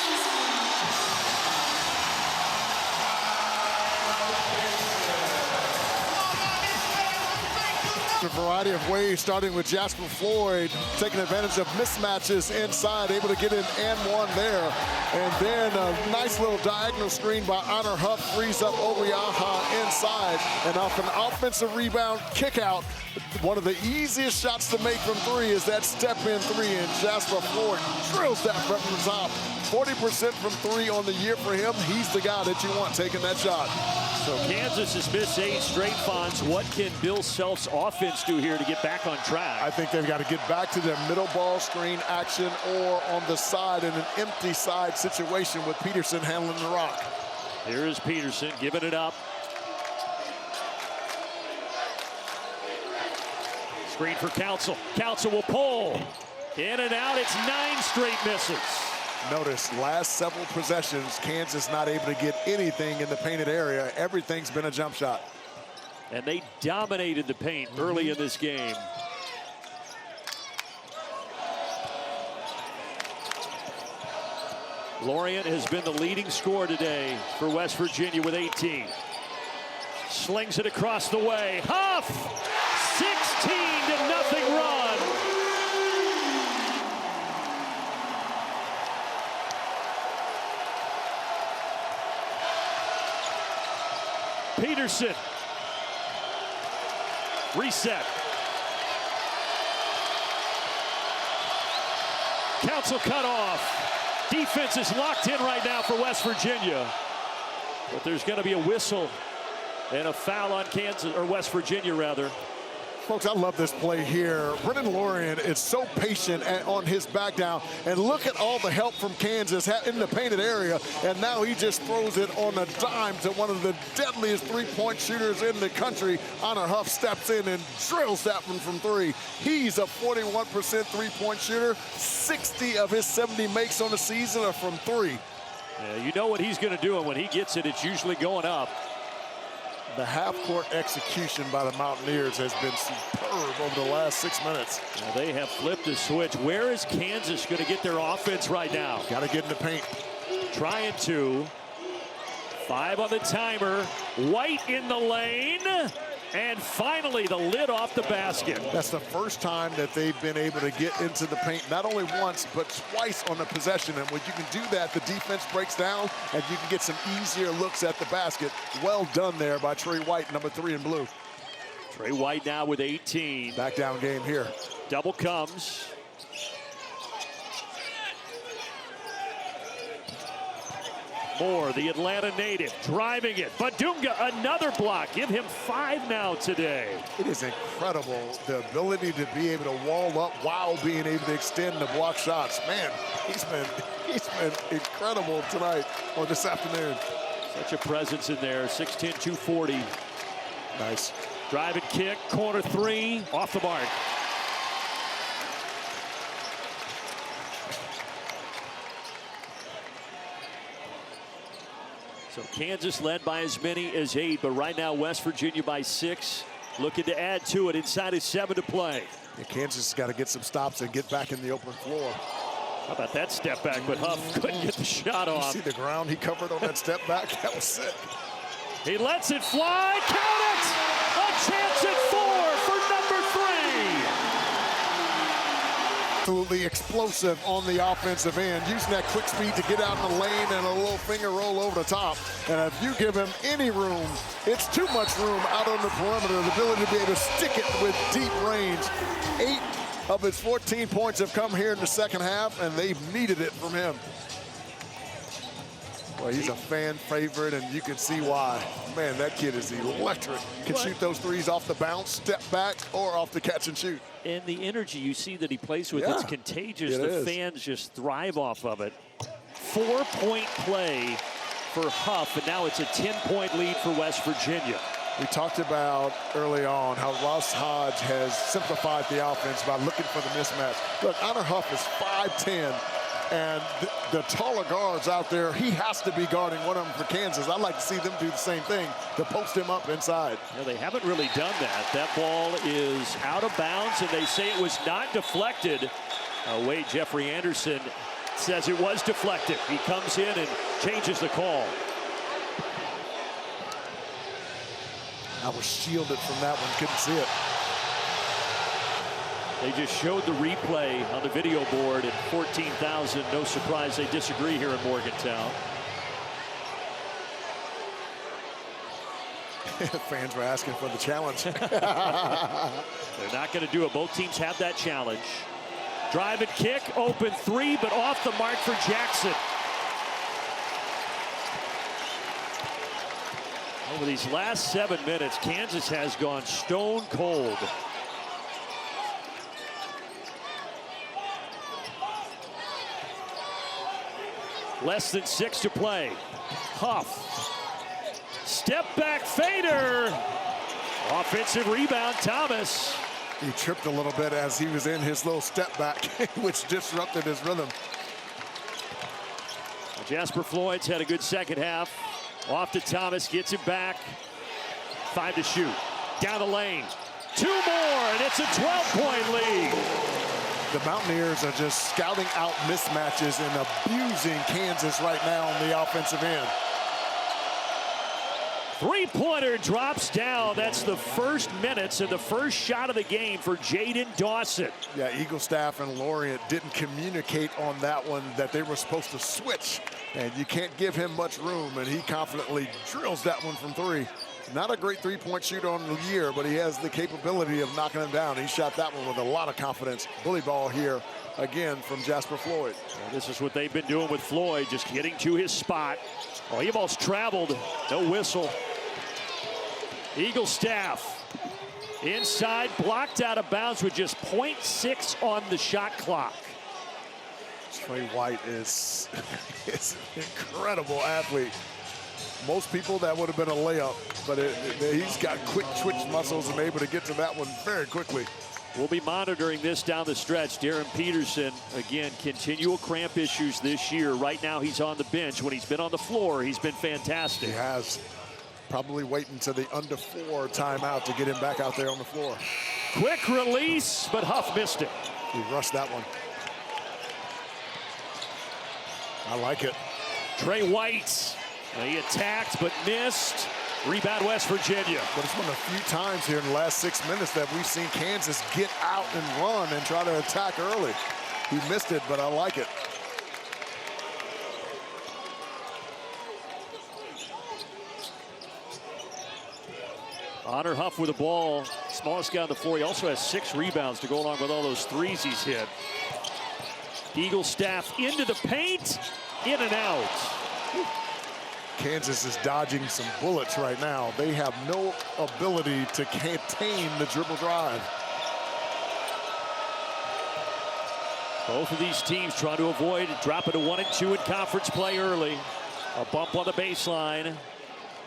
A variety of ways, starting with Jasper Floyd, taking advantage of mismatches inside, able to get in and one there. And then a nice little diagonal screen by Honor Huff frees up Obiaha inside. And off an offensive rebound kick out, one of the easiest shots to make from 3 is that step-in 3, and Jasper Floyd drills that from the top. 40% from 3 on the year for him. He's the guy that you want taking that shot. So Kansas has missed 8 straight, Fonz. What can Bill Self's offense do here to get back on track? I think they've got to get back to their middle ball screen action or on the side in an empty side situation with Peterson handling the rock. Here is Peterson giving it up. Screen for Council. Council will pull. In and out. It's 9 straight misses. Notice last several possessions, Kansas not able to get anything in the painted area. Everything's been a jump shot. And they dominated the paint early in this game. Lorient has been the leading scorer today for West Virginia with 18. Slings it across the way. Huff! 16-0 run. Peterson. Reset. Council cut off. Defense is locked in right now for West Virginia. But there's going to be a whistle and a foul on Kansas, or West Virginia rather. Folks, I love this play here. Brennan Lorient is so patient on his back down. And look at all the help from Kansas in the painted area. And now he just throws it on a dime to one of the deadliest three-point shooters in the country. Honor Huff steps in and drills that one from 3. He's a 41% three-point shooter. 60 of his 70 makes on the season are from 3. Yeah, you know what he's going to do, and when he gets it, it's usually going up. The half-court execution by the Mountaineers has been superb over the last 6 minutes. Now they have flipped the switch. Where is Kansas going to get their offense right now? Got to get in the paint. Trying to. 5 on the timer. White in the lane. And finally, the lid off the basket. That's the first time that they've been able to get into the paint, not only once, but twice on the possession. And when you can do that, the defense breaks down, and you can get some easier looks at the basket. Well done there by Trey White, number 3 in blue. Trey White now with 18. Back down game here. Double comes. Moore, the Atlanta native, driving it. Badunga, another block. Give him 5 now today. It is incredible, the ability to be able to wall up while being able to extend the block shots. Man, he's been incredible tonight or this afternoon. Such a presence in there. 6'10", 240. Nice. Drive and kick, corner 3, off the mark. So Kansas led by as many as 8, but right now West Virginia by 6. Looking to add to it. Inside is 7 to play. Yeah, Kansas has got to get some stops and get back in the open floor. How about that step back? But Huff couldn't get the shot off. You see the ground he covered on that step back? That was sick. He lets it fly. Count it! A chance at 4 for number 3. absolutely explosive on the offensive end, using that quick speed to get out in the lane and a little finger roll over the top. And if you give him any room, it's too much room out on the perimeter, the ability to be able to stick it with deep range. 8 of his 14 points have come here in the second half, and they've needed it from him. Well, he's a fan favorite, and you can see why. Man, that kid is electric. Can shoot those threes off the bounce, step back, or off the catch and shoot. And the energy you see that he plays with, it's contagious. The fans just thrive off of it. 4-point play for Huff, and now it's a 10-point lead for West Virginia. We talked about early on how Ross Hodge has simplified the offense by looking for the mismatch. Look, Honor Huff is 5'10", and the taller guards out there, he has to be guarding one of them for Kansas. I'd like to see them do the same thing, to post him up inside. Yeah, they haven't really done that. That ball is out of bounds, and they say it was not deflected. Wade Jeffrey Anderson says it was deflected. He comes in and changes the call. I was shielded from that one, couldn't see it. They just showed the replay on the video board at 14,000. No surprise they disagree here in Morgantown. Fans were asking for the challenge. They're not going to do it. Both teams have that challenge. Drive and kick, open three, but off the mark for Jackson. Over these last 7 minutes, Kansas has gone stone cold. Less than 6 to play. Huff. Step back fader. Offensive rebound, Thomas. He tripped a little bit as he was in his little step back, which disrupted his rhythm. Jasper Floyd's had a good second half. Off to Thomas, gets it back. 5 to shoot. Down the lane. 2 more, and it's a 12-point lead. The Mountaineers are just scouting out mismatches and abusing Kansas right now on the offensive end. Three-pointer drops down. That's the first minutes and the first shot of the game for Jaden Dawson. Yeah, Eagle staff and Lorient didn't communicate on that one that they were supposed to switch. And you can't give him much room, and he confidently drills that one from 3. Not a great three-point shooter on the year, but he has the capability of knocking him down. He shot that one with a lot of confidence. Bully ball here again from Jasper Floyd. Well, this is what they've been doing with Floyd, just getting to his spot. Oh, he almost traveled. No whistle. Eagle staff inside, blocked out of bounds with just 0.6 on the shot clock. Trey White is an incredible athlete. Most people, that would have been a layup, but he's got quick twitch muscles and able to get to that one very quickly. We'll be monitoring this down the stretch. Darren Peterson, again, continual cramp issues this year. Right now, he's on the bench. When he's been on the floor, he's been fantastic. He has. Probably waiting to the under 4 timeout to get him back out there on the floor. Quick release, but Huff missed it. He rushed that one. I like it. Trey White, he attacked but missed. Rebound West Virginia. But it's one of the few times here in the last 6 minutes that we've seen Kansas get out and run and try to attack early. He missed it, but I like it. Honor Huff with the ball, smallest guy on the floor. He also has 6 rebounds to go along with all those threes he's hit. Eagle staff into the paint, in and out. Kansas is dodging some bullets right now. They have no ability to contain the dribble drive. Both of these teams trying to avoid dropping to 1 and 2 in conference play early. A bump on the baseline.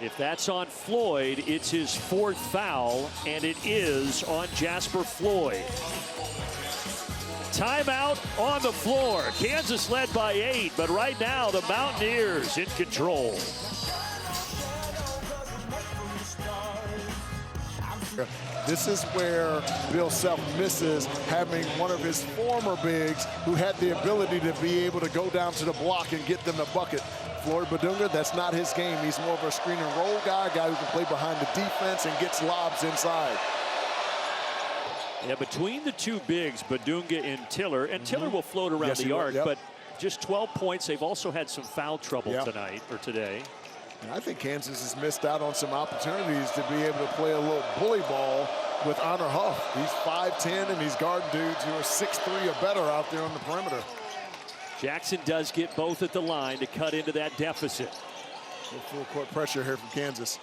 If that's on Floyd, it's his 4th foul, and it is on Jasper Floyd. Timeout on the floor. Kansas led by 8, but right now the Mountaineers in control. This is where Bill Self misses having one of his former bigs who had the ability to be able to go down to the block and get them the bucket. Floyd Badunga, that's not his game. He's more of a screen and roll guy, a guy who can play behind the defense and gets lobs inside. Yeah, between the two bigs, Badunga and Tiller, and Tiller will float around the arc, but just 12 points. They've also had some foul trouble tonight or today. And I think Kansas has missed out on some opportunities to be able to play a little bully ball with Honor Huff. He's 5'10", and he's guarding dudes who are 6'3" or better out there on the perimeter. Jackson does get both at the line to cut into that deficit. Full court pressure here from Kansas.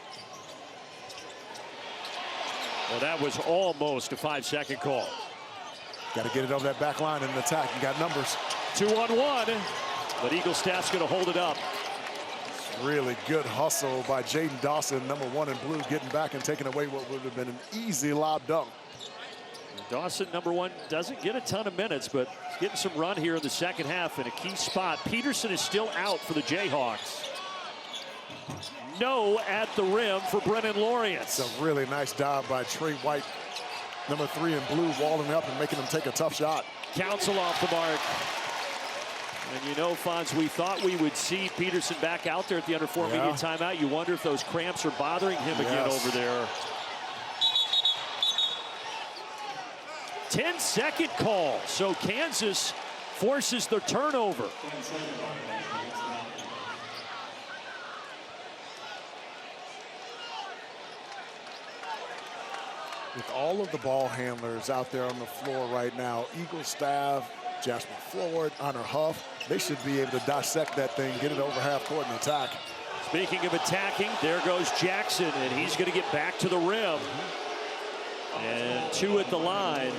Well, that was almost a 5-second call. Got to get it over that back line in an attack. You got numbers. 2-on-1, but Eagle staff's going to hold it up. Really good hustle by Jaden Dawson, #1 in blue, getting back and taking away what would have been an easy lob dunk. Dawson, #1, doesn't get a ton of minutes, but he's getting some run here in the second half in a key spot. Peterson is still out for the Jayhawks. No at the rim for Brennan Lorient. It's a really nice dive by Trey White, #3 in blue, walling up and making him take a tough shot. Council off the mark. And you know, Fonz, we thought we would see Peterson back out there at the under 4 media timeout. You wonder if those cramps are bothering him again over there. 10-second call. So Kansas forces the turnover. With all of the ball handlers out there on the floor right now, Eagle staff, Jasper Floyd, Honor Huff, they should be able to dissect that thing, get it over half court and attack. Speaking of attacking, there goes Jackson, and he's going to get back to the rim. And 2 at the line.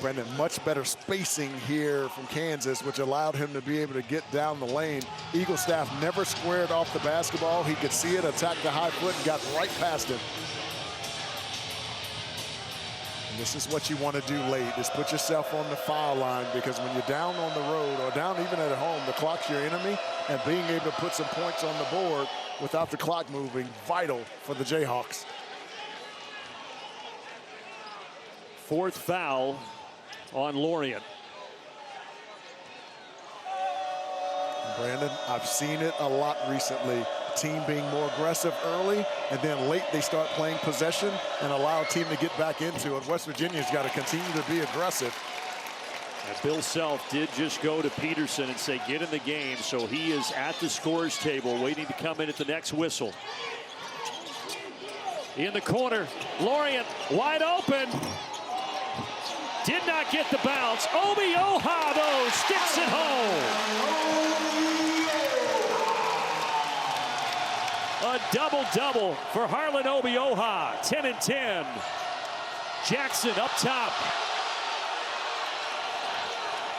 Brendan, much better spacing here from Kansas, which allowed him to be able to get down the lane. Eagle staff never squared off the basketball. He could see it, attacked the high foot, and got right past him. And this is what you want to do late, is put yourself on the foul line, because when you're down on the road or down even at home, the clock's your enemy, and being able to put some points on the board without the clock moving, vital for the Jayhawks. 4th foul on Lorient. Brandon, I've seen it a lot recently. Team being more aggressive early, and then late they start playing possession and allow a team to get back into it. West Virginia's got to continue to be aggressive. And Bill Self did just go to Peterson and say, get in the game. So he is at the scorer's table waiting to come in at the next whistle. In the corner, Lorient wide open. Did not get the bounce. Obi Oha, though, sticks it home. A double-double for Harlan Obi Oha, 10 and 10. Jackson up top.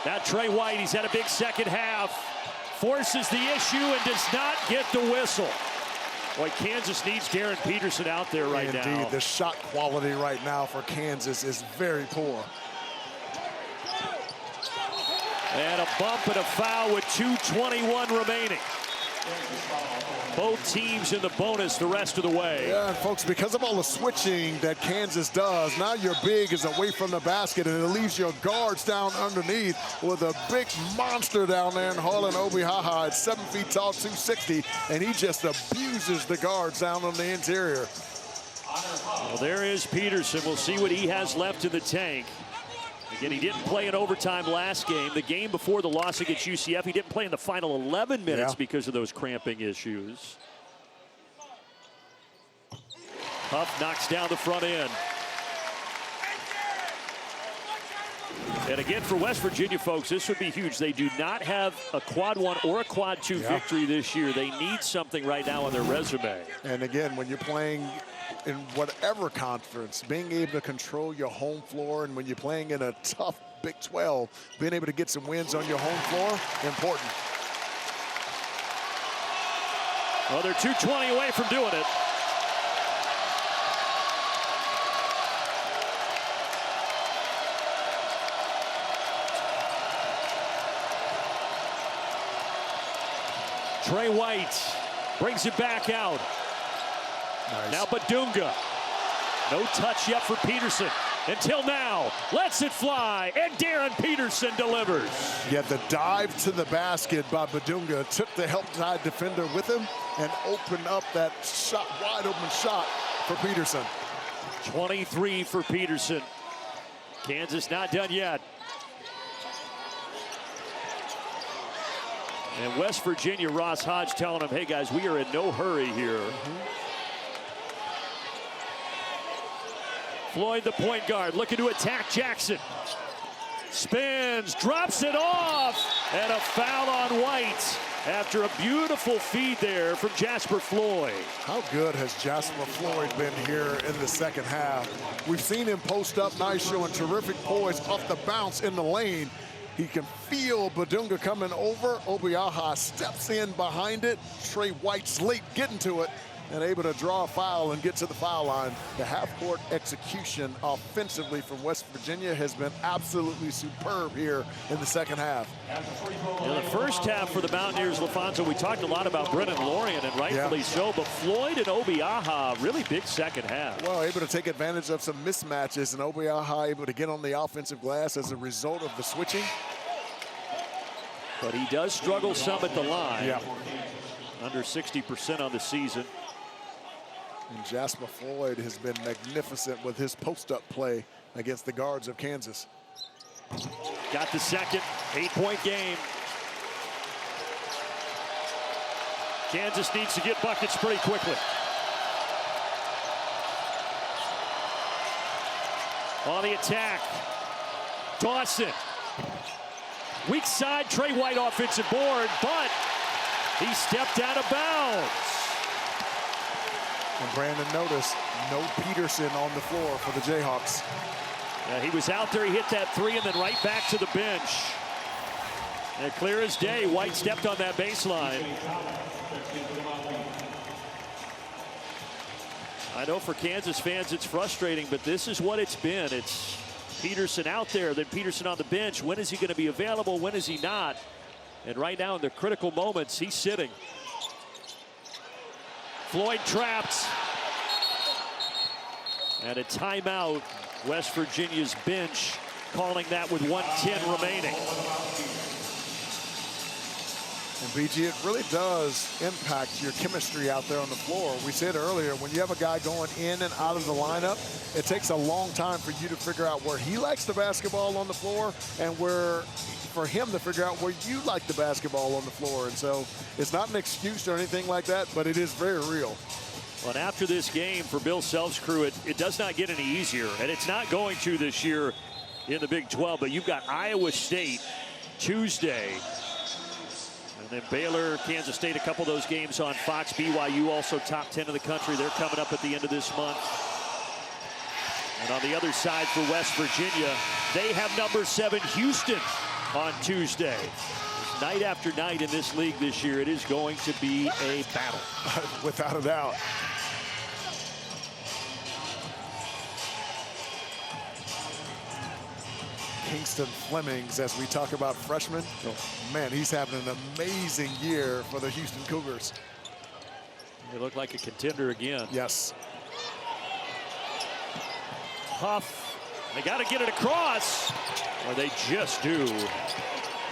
Now Trey White, he's had a big second half. Forces the issue and does not get the whistle. Boy, Kansas needs Darren Peterson out there right now. Indeed, the shot quality right now for Kansas is very poor. And a bump and a foul with 2:21 remaining. Both teams in the bonus the rest of the way. Yeah, and folks, because of all the switching that Kansas does, now your big is away from the basket, and it leaves your guards down underneath with a big monster down there in Harlan Obi Oha at 7 feet tall, 260, and he just abuses the guards down on the interior. Well, there is Peterson. We'll see what he has left in the tank. Again, he didn't play in overtime last game. The game before the loss against UCF, he didn't play in the final 11 minutes because of those cramping issues. Huff knocks down the front end. And again, for West Virginia, folks, this would be huge. They do not have a quad 1 or a quad 2 victory this year. They need something right now on their resume. And again, when you're playing in whatever conference, being able to control your home floor, and when you're playing in a tough Big 12, being able to get some wins on your home floor, important. Well, they're 2:20 away from doing it. Trey White brings it back out. Nice. Now Badunga. No touch yet for Peterson. Until now, lets it fly, and Darren Peterson delivers. Yeah, the dive to the basket by Badunga took the help side defender with him and opened up that shot, wide open shot for Peterson. 23 for Peterson. Kansas not done yet. And West Virginia, Ross Hodge telling them, hey guys, we are in no hurry here. Floyd, the point guard, looking to attack Jackson. Spins, drops it off, and a foul on White after a beautiful feed there from Jasper Floyd. How good has Jasper Floyd been here in the second half? We've seen him post up nice, showing terrific poise off the bounce in the lane. He can feel Badunga coming over. Obiaha steps in behind it. Trey White's late getting to it and able to draw a foul and get to the foul line. The half-court execution offensively from West Virginia has been absolutely superb here in the second half. In the first half for the Mountaineers, LaFonso, we talked a lot about Brennan Lorian, and rightfully so, but Floyd and Obiaha, really big second half. Well, able to take advantage of some mismatches, and Obiaha able to get on the offensive glass as a result of the switching. But he does struggle some at the line. Yeah. Under 60% on the season. And Jasper Floyd has been magnificent with his post-up play against the guards of Kansas. Got the second, 8-point game. Kansas needs to get buckets pretty quickly. On the attack, Dawson. Weak side, Trey White offensive board, but he stepped out of bounds. And Brandon, notice no Peterson on the floor for the Jayhawks. Yeah, he was out there, he hit that three, and then right back to the bench. And clear as day, White stepped on that baseline. I know for Kansas fans it's frustrating, but this is what it's been. It's Peterson out there, then Peterson on the bench. When is he going to be available? When is he not? And right now in the critical moments, he's sitting. Floyd trapped. And a timeout. West Virginia's bench calling that with 1:10 remaining. And BG, it really does impact your chemistry out there on the floor. We said earlier, when you have a guy going in and out of the lineup, it takes a long time for you to figure out where he likes the basketball on the floor and where for him to figure out where you like the basketball on the floor. And so it's not an excuse or anything like that, but it is very real. Well, and after this game for Bill Self's crew, it does not get any easier, and it's not going to this year in the Big 12. But you've got Iowa State Tuesday, and then Baylor, Kansas State, a couple of those games on Fox. BYU also top 10 of the country. They're coming up at the end of this month. And on the other side for West Virginia, they have number 7 Houston on Tuesday. Night after night in this league this year, it is going to be a battle. Without a doubt. Kingston Flemings, as we talk about freshmen, man, he's having an amazing year for the Houston Cougars. They look like a contender again. Yes. Huff, they got to get it across, or they just do.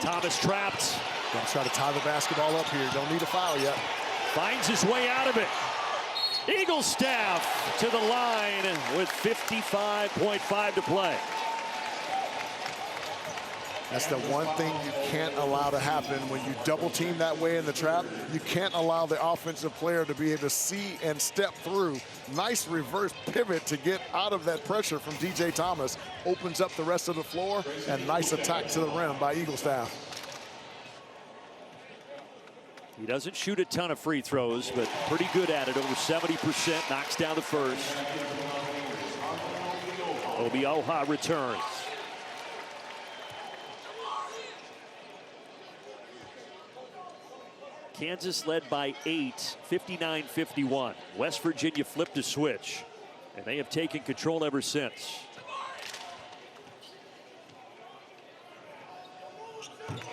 Thomas trapped. Gonna try to tie the basketball up here. Don't need a foul yet. Finds his way out of it. Eagle staff to the line with 55.5 to play. That's the one thing you can't allow to happen when you double team that way in the trap. You can't allow the offensive player to be able to see and step through. Nice reverse pivot to get out of that pressure from DJ Thomas. Opens up the rest of the floor, and nice attack to the rim by Eagle staff. He doesn't shoot a ton of free throws, but pretty good at it, over 70%, knocks down the first. Obiaha returns. Kansas led by 8, 59-51. West Virginia flipped a switch, and they have taken control ever since.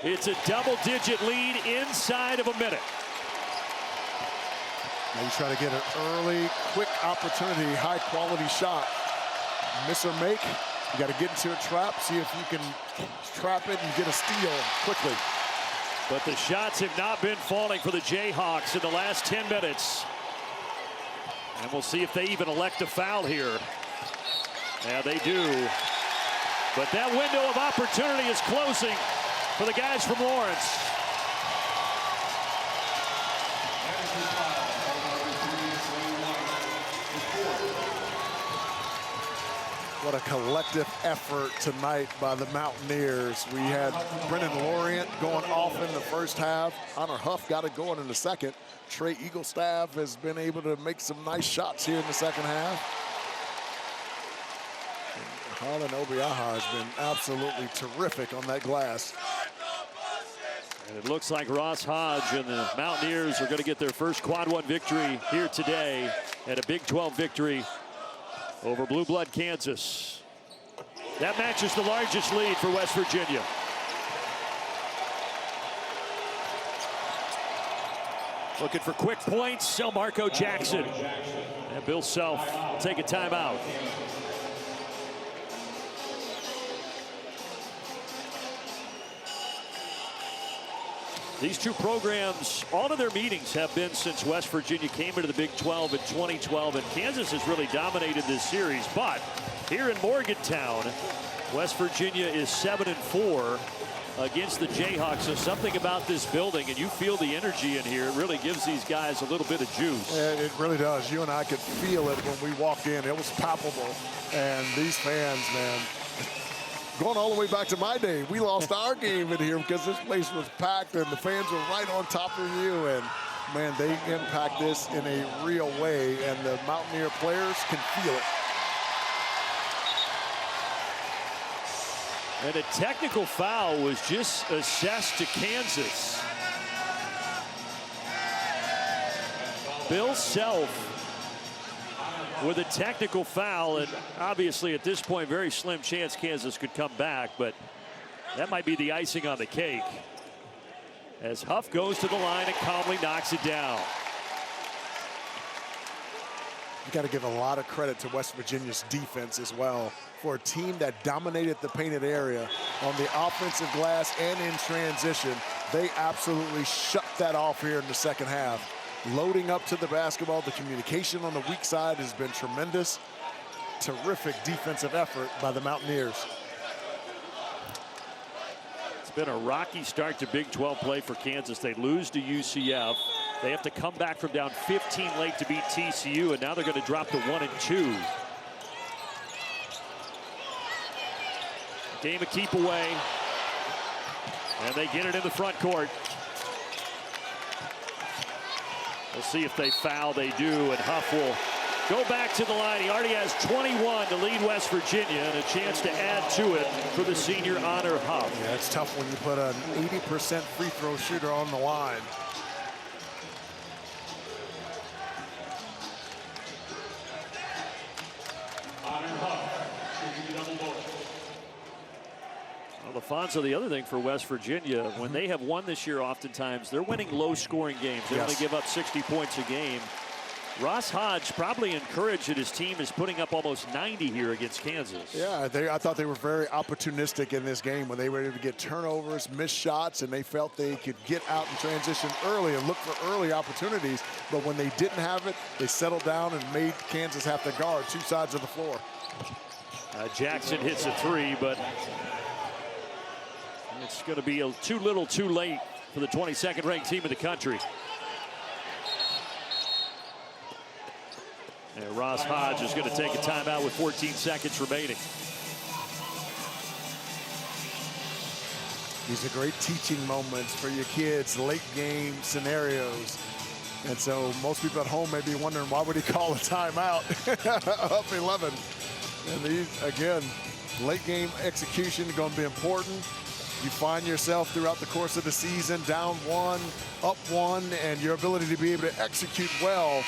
It's a double-digit lead inside of a minute. Now you try to get an early, quick opportunity, high-quality shot. Miss or make, you got to get into a trap, see if you can trap it and get a steal quickly. But the shots have not been falling for the Jayhawks in the last 10 minutes. And we'll see if they even elect a foul here. Yeah, they do. But that window of opportunity is closing for the guys from Lawrence. What a collective effort tonight by the Mountaineers. We had Brennan Lorient going off in the first half. Honor Huff got it going in the second. Trey Eaglestaff has been able to make some nice shots here in the second half. Harlan Obiaha has been absolutely terrific on that glass. And it looks like Ross Hodge and the Mountaineers are going to get their first Quad 1 victory here today, and a Big 12 victory over Blue Blood Kansas. That matches the largest lead for West Virginia. Looking for quick points, Marco Jackson. And Bill Self will take a timeout. These two programs, all of their meetings have been since West Virginia came into the Big 12 in 2012, and Kansas has really dominated this series. But here in Morgantown, West Virginia is 7-4 against the Jayhawks. So something about this building, and you feel the energy in here, it really gives these guys a little bit of juice. Yeah, it really does. You and I could feel it when we walked in. It was palpable. And these fans, man, going all the way back to my day, we lost our game in here because this place was packed and the fans were right on top of you. And, man, they impact this in a real way, and the Mountaineer players can feel it. And a technical foul was just assessed to Kansas. Bill Self with a technical foul, and obviously at this point very slim chance Kansas could come back, but that might be the icing on the cake as Huff goes to the line and calmly knocks it down. You got to give a lot of credit to West Virginia's defense as well, for a team that dominated the painted area on the offensive glass and in transition. They absolutely shut that off here in the second half. Loading up to the basketball, the communication on the weak side has been tremendous. Terrific defensive effort by the Mountaineers. It's been a rocky start to Big 12 play for Kansas. They lose to UCF. They have to come back from down 15 late to beat TCU, and now they're going to drop to 1-2. Game a keep away, and they get it in the front court. We'll see if they foul. They do, and Huff will go back to the line. He already has 21 to lead West Virginia, and a chance to add to it for the senior Honor Huff. Yeah, it's tough when you put an 80% free throw shooter on the line. Well, LaFonso, the other thing for West Virginia, when they have won this year, oftentimes they're winning low-scoring games. They only give up 60 points a game. Ross Hodge probably encouraged that his team is putting up almost 90 here against Kansas. Yeah, I thought they were very opportunistic in this game when they were able to get turnovers, missed shots, and they felt they could get out and transition early and look for early opportunities. But when they didn't have it, they settled down and made Kansas have to guard two sides of the floor. Jackson hits a three, but it's going to be too little too late for the 22nd ranked team in the country. And Ross Hodge is going to take a timeout with 14 seconds remaining. These are great teaching moments for your kids, late game scenarios. And so most people at home may be wondering, why would he call a timeout up 11? And these, again, late game execution is going to be important. You find yourself throughout the course of the season down one, up one, and your ability to be able to execute well,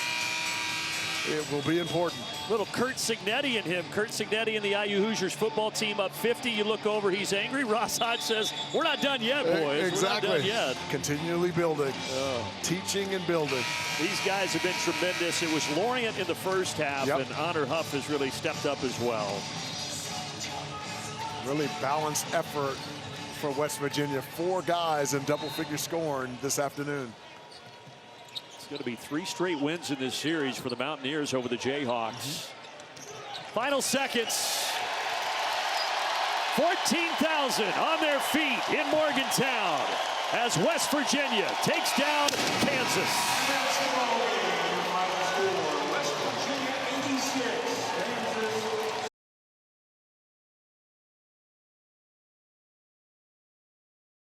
it will be important. Little Kurt Signetti in him. Kurt Signetti and the IU Hoosiers football team up 50. You look over, he's angry. Ross Hodge says, we're not done yet, boys. Exactly. We're not done yet. Continually building, teaching and building. These guys have been tremendous. It was Lorient in the first half, and Honor Huff has really stepped up as well. Really balanced effort for West Virginia. 4 guys in double-figure scoring this afternoon. It's going to be 3 straight wins in this series for the Mountaineers over the Jayhawks. Final seconds. 14,000 on their feet in Morgantown as West Virginia takes down Kansas.